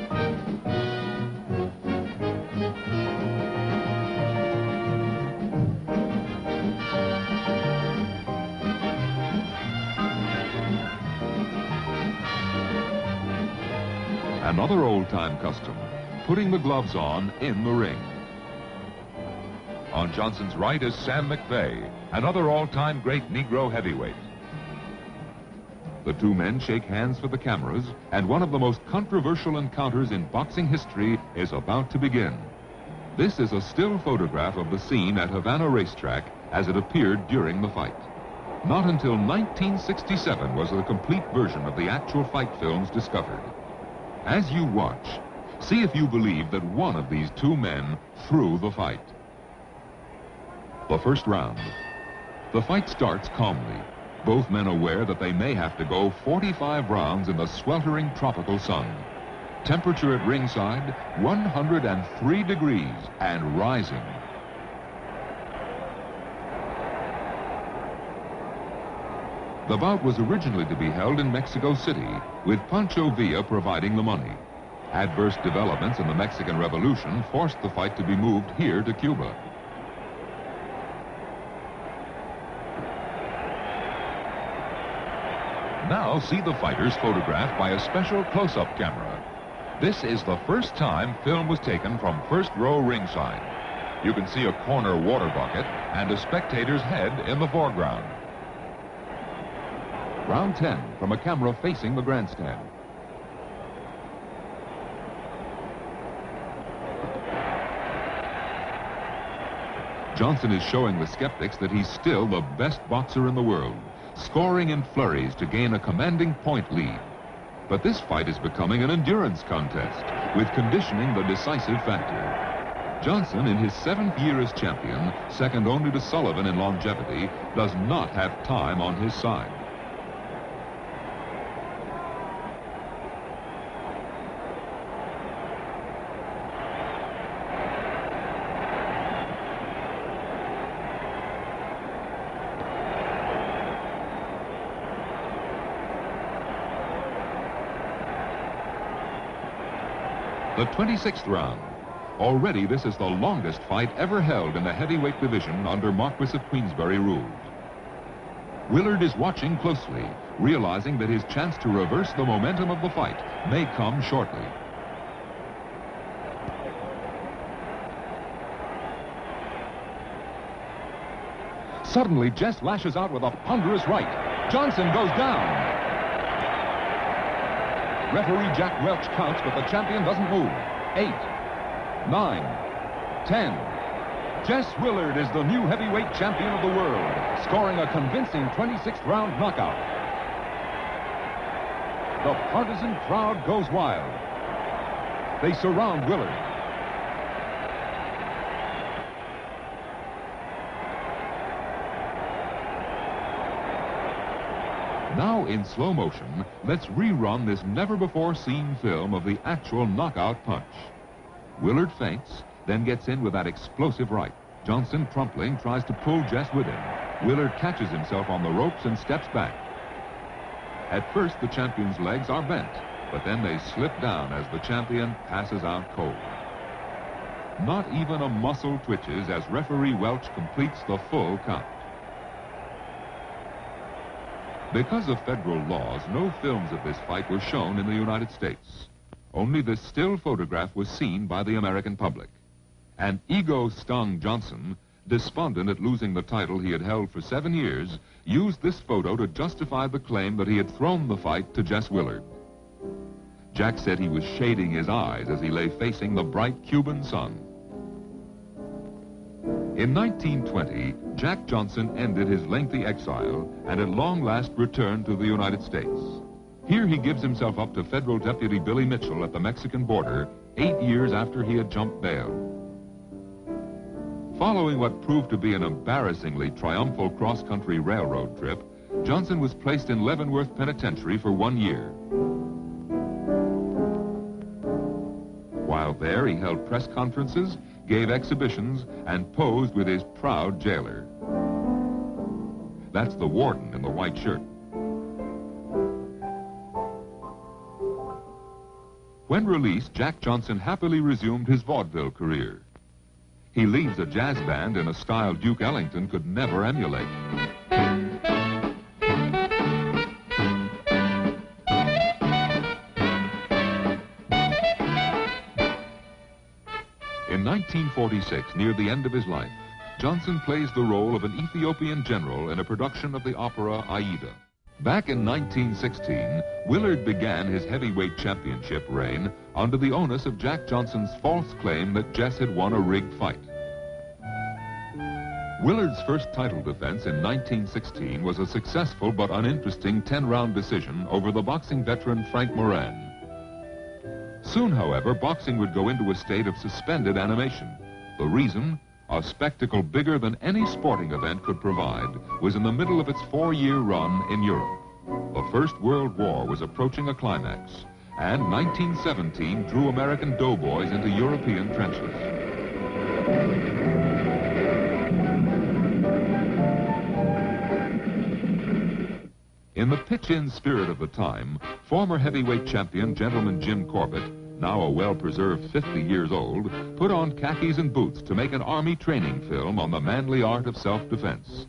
Another old-time custom, putting the gloves on in the ring. On Johnson's right is Sam McVeigh, another all-time great Negro heavyweight. The two men shake hands for the cameras, and one of the most controversial encounters in boxing history is about to begin. This is a still photograph of the scene at Havana Racetrack as it appeared during the fight. Not until 1967 was the complete version of the actual fight films discovered. As you watch, see if you believe that one of these two men threw the fight. The first round. The fight starts calmly, both men aware that they may have to go 45 rounds in the sweltering tropical sun. Temperature at ringside, 103 degrees and rising. The bout was originally to be held in Mexico City, with Pancho Villa providing the money. Adverse developments in the Mexican Revolution forced the fight to be moved here to Cuba. Now see the fighters photographed by a special close-up camera. This is the first time film was taken from first row ringside. You can see a corner water bucket and a spectator's head in the foreground. Round 10 from a camera facing the grandstand. Johnson is showing the skeptics that he's still the best boxer in the world, scoring in flurries to gain a commanding point lead. But this fight is becoming an endurance contest, with conditioning the decisive factor. Johnson, in his 7th year as champion, second only to Sullivan in longevity, does not have time on his side. The 26th round. Already this is the longest fight ever held in the heavyweight division under Marquis of Queensberry rules. Willard is watching closely, realizing that his chance to reverse the momentum of the fight may come shortly. Suddenly, Jess lashes out with a ponderous right. Johnson goes down. Referee Jack Welch counts, but the champion doesn't move. 8, 9, 10. Jess Willard is the new heavyweight champion of the world, scoring a convincing 26th round knockout. The partisan crowd goes wild. They surround Willard. Now in slow motion, let's rerun this never-before-seen film of the actual knockout punch. Willard feints, then gets in with that explosive right. Johnson, trumpling, tries to pull Jess with him. Willard catches himself on the ropes and steps back. At first, the champion's legs are bent, but then they slip down as the champion passes out cold. Not even a muscle twitches as referee Welch completes the full count. Because of federal laws, no films of this fight were shown in the United States. Only this still photograph was seen by the American public. And ego-stung Johnson, despondent at losing the title he had held for 7 years, used this photo to justify the claim that he had thrown the fight to Jess Willard. Jack said he was shading his eyes as he lay facing the bright Cuban sun. In 1920, Jack Johnson ended his lengthy exile and at long last returned to the United States. Here he gives himself up to federal deputy Billy Mitchell at the Mexican border 8 years after he had jumped bail. Following what proved to be an embarrassingly triumphal cross-country railroad trip, Johnson was placed in Leavenworth Penitentiary for 1 year. While there, he held press conferences, gave exhibitions, and posed with his proud jailer. That's the warden in the white shirt. When released, Jack Johnson happily resumed his vaudeville career. He leads a jazz band in a style Duke Ellington could never emulate. In 1946, near the end of his life, Johnson plays the role of an Ethiopian general in a production of the opera Aida. Back in 1916, Willard began his heavyweight championship reign under the onus of Jack Johnson's false claim that Jess had won a rigged fight. Willard's first title defense in 1916 was a successful but uninteresting 10-round decision over the boxing veteran Frank Moran. Soon, however, boxing would go into a state of suspended animation. The reason? a spectacle bigger than any sporting event could provide, was in the middle of its 4-year run in Europe. The First World War was approaching a climax, and 1917 drew American doughboys into European trenches. In the pitch-in spirit of the time, former heavyweight champion Gentleman Jim Corbett, now a well-preserved 50 years old, put on khakis and boots to make an Army training film on the manly art of self-defense.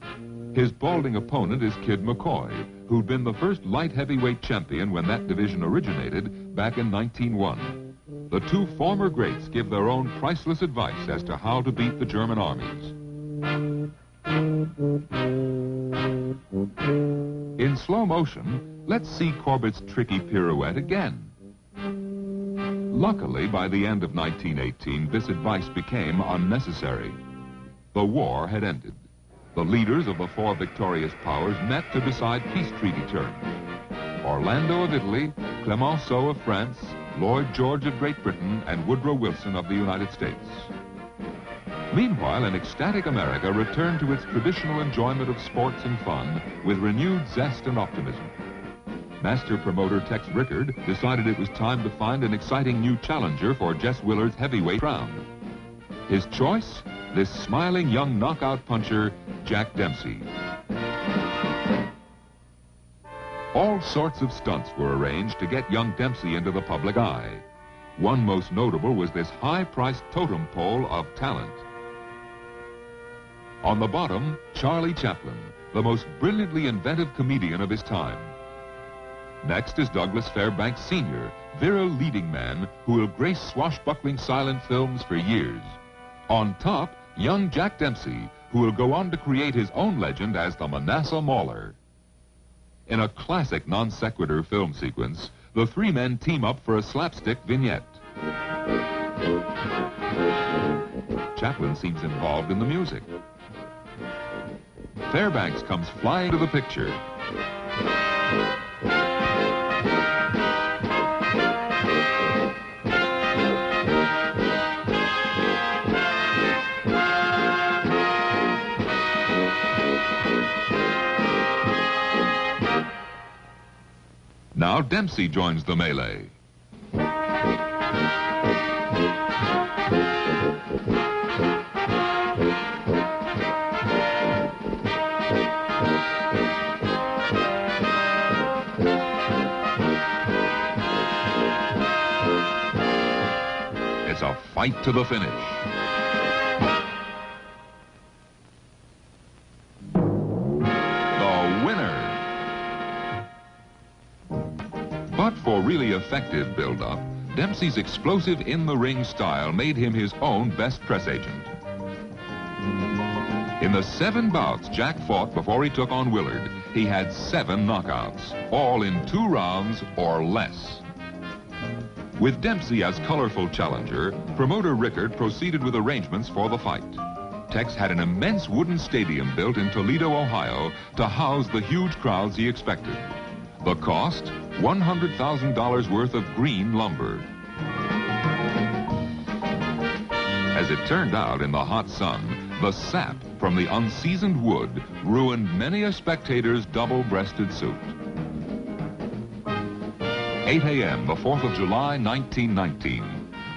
His balding opponent is Kid McCoy, who'd been the first light heavyweight champion when that division originated back in 1901. The two former greats give their own priceless advice as to how to beat the German armies. In slow motion, let's see Corbett's tricky pirouette again. Luckily, by the end of 1918, this advice became unnecessary. The war had ended. The leaders of the 4 victorious powers met to decide peace treaty terms. Orlando of Italy, Clemenceau of France, Lloyd George of Great Britain, and Woodrow Wilson of the United States. Meanwhile, an ecstatic America returned to its traditional enjoyment of sports and fun with renewed zest and optimism. Master promoter Tex Rickard decided it was time to find an exciting new challenger for Jess Willard's heavyweight crown. His choice? This smiling young knockout puncher, Jack Dempsey. All sorts of stunts were arranged to get young Dempsey into the public eye. One most notable was this high-priced totem pole of talent. On the bottom, Charlie Chaplin, the most brilliantly inventive comedian of his time. Next is Douglas Fairbanks Sr., virile leading man who will grace swashbuckling silent films for years. On top, young Jack Dempsey, who will go on to create his own legend as the Manasseh Mauler. In a classic non-sequitur film sequence, the 3 men team up for a slapstick vignette. Chaplin seems involved in the music. Fairbanks comes flying to the picture. Now Dempsey joins the melee. It's a fight to the finish. But for really effective build-up, Dempsey's explosive in-the-ring style made him his own best press agent. In the 7 bouts Jack fought before he took on Willard, he had 7 knockouts, all in 2 rounds or less. With Dempsey as colorful challenger, promoter Rickard proceeded with arrangements for the fight. Tex had an immense wooden stadium built in Toledo, Ohio, to house the huge crowds he expected. The cost? $100,000 worth of green lumber. As it turned out in the hot sun, the sap from the unseasoned wood ruined many a spectator's double-breasted suit. 8 a.m., the 4th of July, 1919.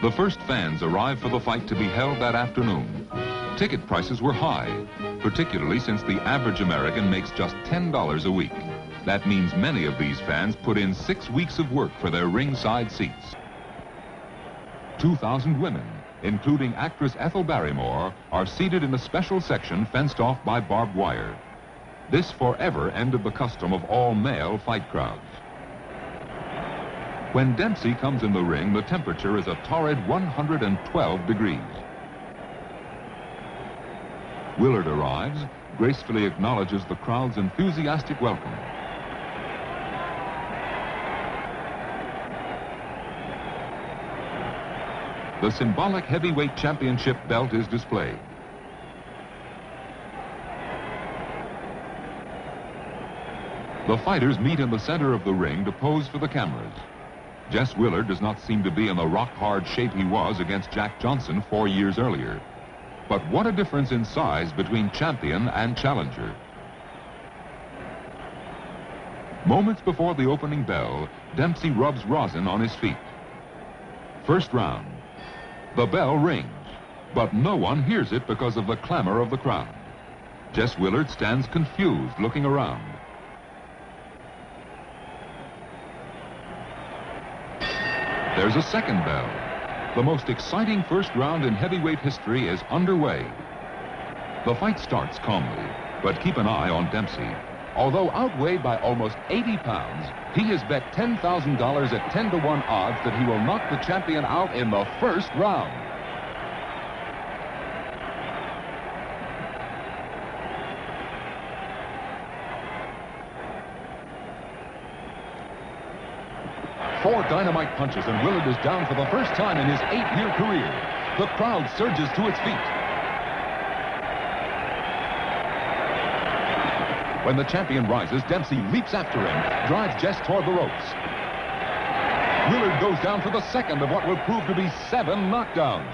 The first fans arrived for the fight to be held that afternoon. Ticket prices were high, particularly since the average American makes just $10 a week. That means many of these fans put in 6 weeks of work for their ringside seats. 2,000 women, including actress Ethel Barrymore, are seated in a special section fenced off by barbed wire. This forever ended the custom of all male fight crowds. When Dempsey comes in the ring, the temperature is a torrid 112 degrees. Willard arrives, gracefully acknowledges the crowd's enthusiastic welcome. The symbolic heavyweight championship belt is displayed. The fighters meet in the center of the ring to pose for the cameras. Jess Willard does not seem to be in the rock-hard shape he was against Jack Johnson 4 years earlier. But what a difference in size between champion and challenger. Moments before the opening bell, Dempsey rubs rosin on his feet. First round. The bell rings, but no one hears it because of the clamor of the crowd. Jess Willard stands confused, looking around. There's a second bell. The most exciting first round in heavyweight history is underway. The fight starts calmly, but keep an eye on Dempsey. Although outweighed by almost 80 pounds, he has bet $10,000 at 10-to-1 odds that he will knock the champion out in the first round. Four dynamite punches, and Willard is down for the first time in his 8-year career. The crowd surges to its feet. When the champion rises, Dempsey leaps after him, drives Jess toward the ropes. Willard goes down for the second of what will prove to be 7 knockdowns.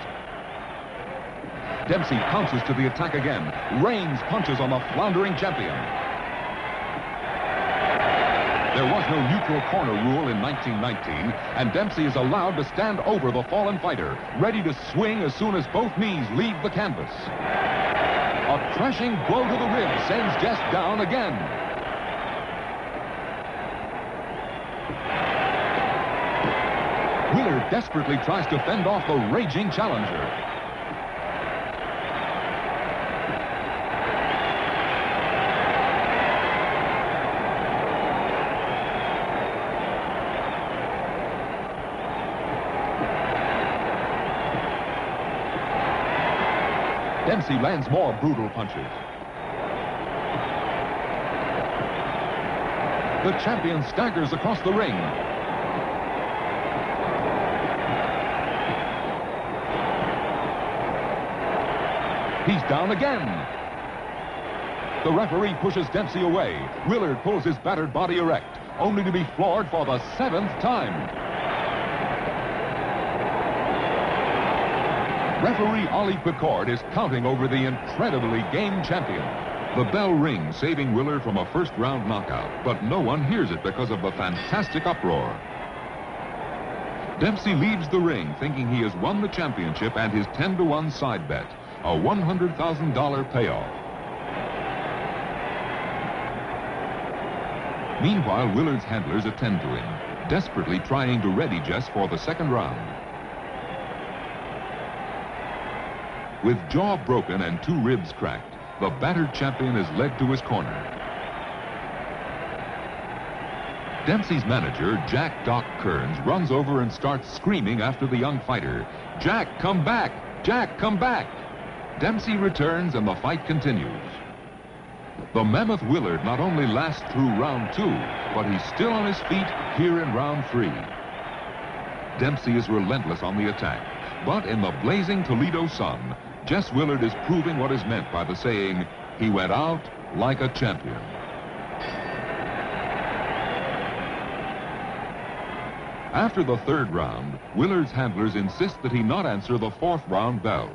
Dempsey pounces to the attack again, rains punches on the floundering champion. There was no neutral corner rule in 1919, and Dempsey is allowed to stand over the fallen fighter, ready to swing as soon as both knees leave the canvas. A crashing blow to the ribs sends Jess down again. Willard desperately tries to fend off the raging challenger. Dempsey lands more brutal punches. The champion staggers across the ring. He's down again. The referee pushes Dempsey away. Willard pulls his battered body erect, only to be floored for the 7th time. Referee Ollie Picord is counting over the incredibly game champion. The bell rings, saving Willard from a first-round knockout, but no one hears it because of the fantastic uproar. Dempsey leaves the ring thinking he has won the championship and his 10-to-1 side bet, a $100,000 payoff. Meanwhile, Willard's handlers attend to him, desperately trying to ready Jess for the second round. With jaw broken and 2 ribs cracked, the battered champion is led to his corner. Dempsey's manager, Jack Doc Kearns, runs over and starts screaming after the young fighter. "Jack, come back! Jack, come back!" Dempsey returns and the fight continues. The mammoth Willard not only lasts through round 2, but he's still on his feet here in round 3. Dempsey is relentless on the attack, but in the blazing Toledo sun, Jess Willard is proving what is meant by the saying, he went out like a champion. After the 3rd round, Willard's handlers insist that he not answer the 4th round bell.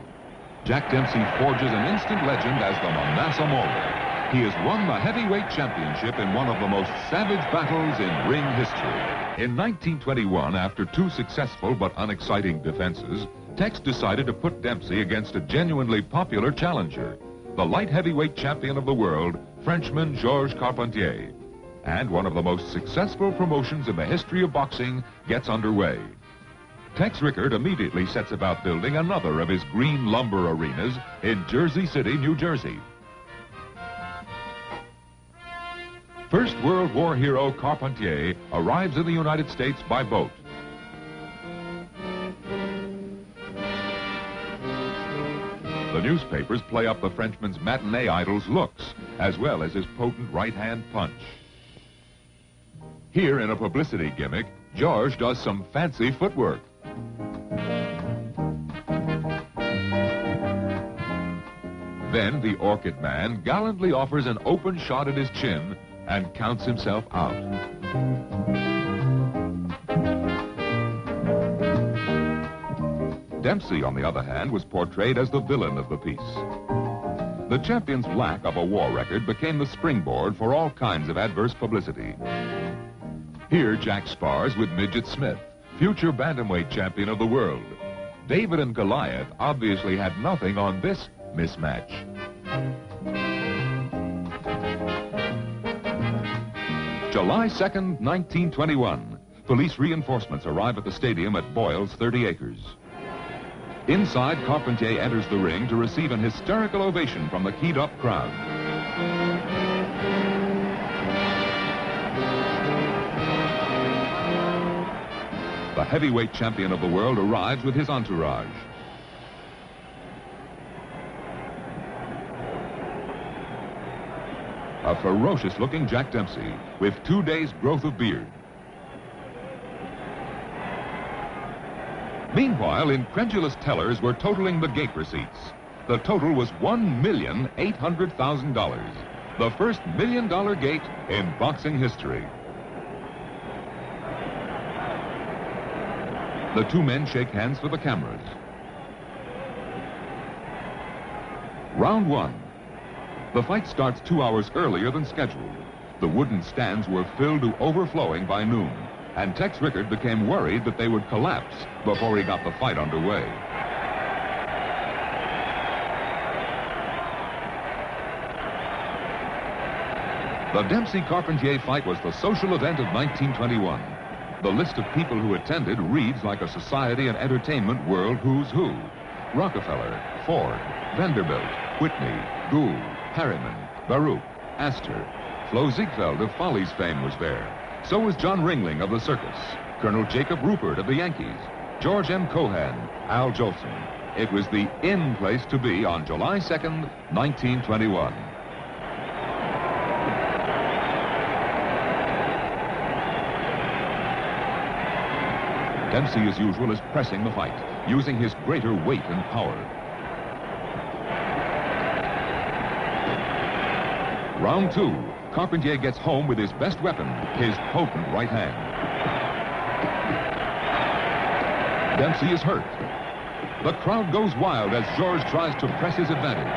Jack Dempsey forges an instant legend as the Manasseh Mole. He has won the heavyweight championship in one of the most savage battles in ring history. In 1921, after 2 successful but unexciting defenses, Tex decided to put Dempsey against a genuinely popular challenger, the light heavyweight champion of the world, Frenchman Georges Carpentier. And one of the most successful promotions in the history of boxing gets underway. Tex Rickard immediately sets about building another of his green lumber arenas in Jersey City, New Jersey. First World War hero Carpentier arrives in the United States by boat. The newspapers play up the Frenchman's matinee idol's looks, as well as his potent right-hand punch. Here, in a publicity gimmick, George does some fancy footwork. Then the Orchid Man gallantly offers an open shot at his chin and counts himself out. Dempsey, on the other hand, was portrayed as the villain of the piece. The champion's lack of a war record became the springboard for all kinds of adverse publicity. Here, Jack spars with Midget Smith, future bantamweight champion of the world. David and Goliath obviously had nothing on this mismatch. July 2nd, 1921. Police reinforcements arrive at the stadium at Boyle's 30 acres. Inside, Carpentier enters the ring to receive an hysterical ovation from the keyed-up crowd. The heavyweight champion of the world arrives with his entourage. A ferocious-looking Jack Dempsey with 2 days' growth of beard. Meanwhile, incredulous tellers were totaling the gate receipts. The total was $1,800,000, the first $1 million gate in boxing history. The two men shake hands for the cameras. Round one. The fight starts 2 hours earlier than scheduled. The wooden stands were filled to overflowing by noon, and Tex Rickard became worried that they would collapse before he got the fight underway. The Dempsey-Carpentier fight was the social event of 1921. The list of people who attended reads like a society and entertainment world who's who. Rockefeller, Ford, Vanderbilt, Whitney, Gould, Harriman, Baruch, Astor. Flo Ziegfeld of Follies fame was there. So was John Ringling of the Circus, Colonel Jacob Rupert of the Yankees, George M. Cohan, Al Jolson. It was the in place to be on July 2nd, 1921. Dempsey, as usual, is pressing the fight, using his greater weight and power. Round two, Carpentier gets home with his best weapon, his potent right hand. Dempsey is hurt. The crowd goes wild as George tries to press his advantage.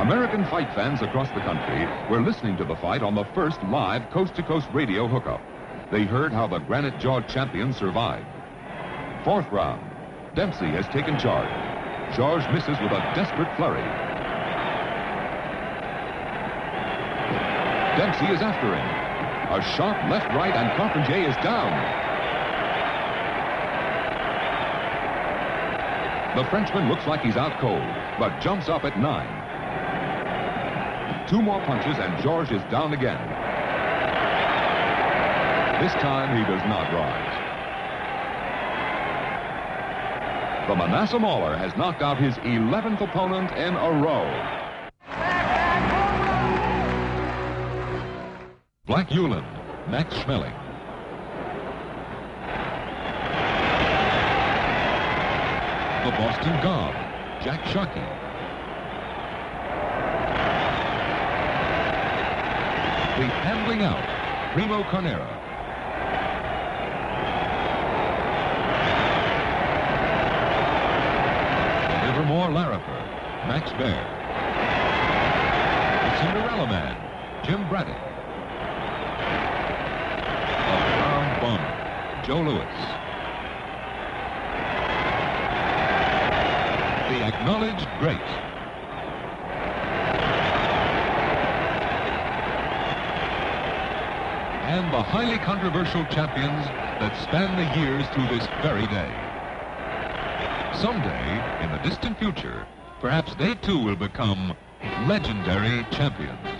American fight fans across the country were listening to the fight on the first live coast-to-coast radio hookup. They heard how the granite-jawed champion survived. Fourth round. Dempsey has taken charge. George misses with a desperate flurry. Dempsey is after him. A sharp left-right and Carpentier is down. The Frenchman looks like he's out cold, but jumps up at 9. 2 more punches and George is down again. This time he does not rise. The Manasseh Mauler has knocked out his 11th opponent in a row. Black Hewland, Max Schmeling. The Boston Gob, Jack Sharkey. The handling out, Primo Carnera. The Livermore Larifer, Max Baer. The Cinderella Man, Jim Braddock. The Brown Bomber, Joe Louis. The Acknowledged Great, and the highly controversial champions that span the years to this very day. Someday, in the distant future, perhaps they too will become legendary champions.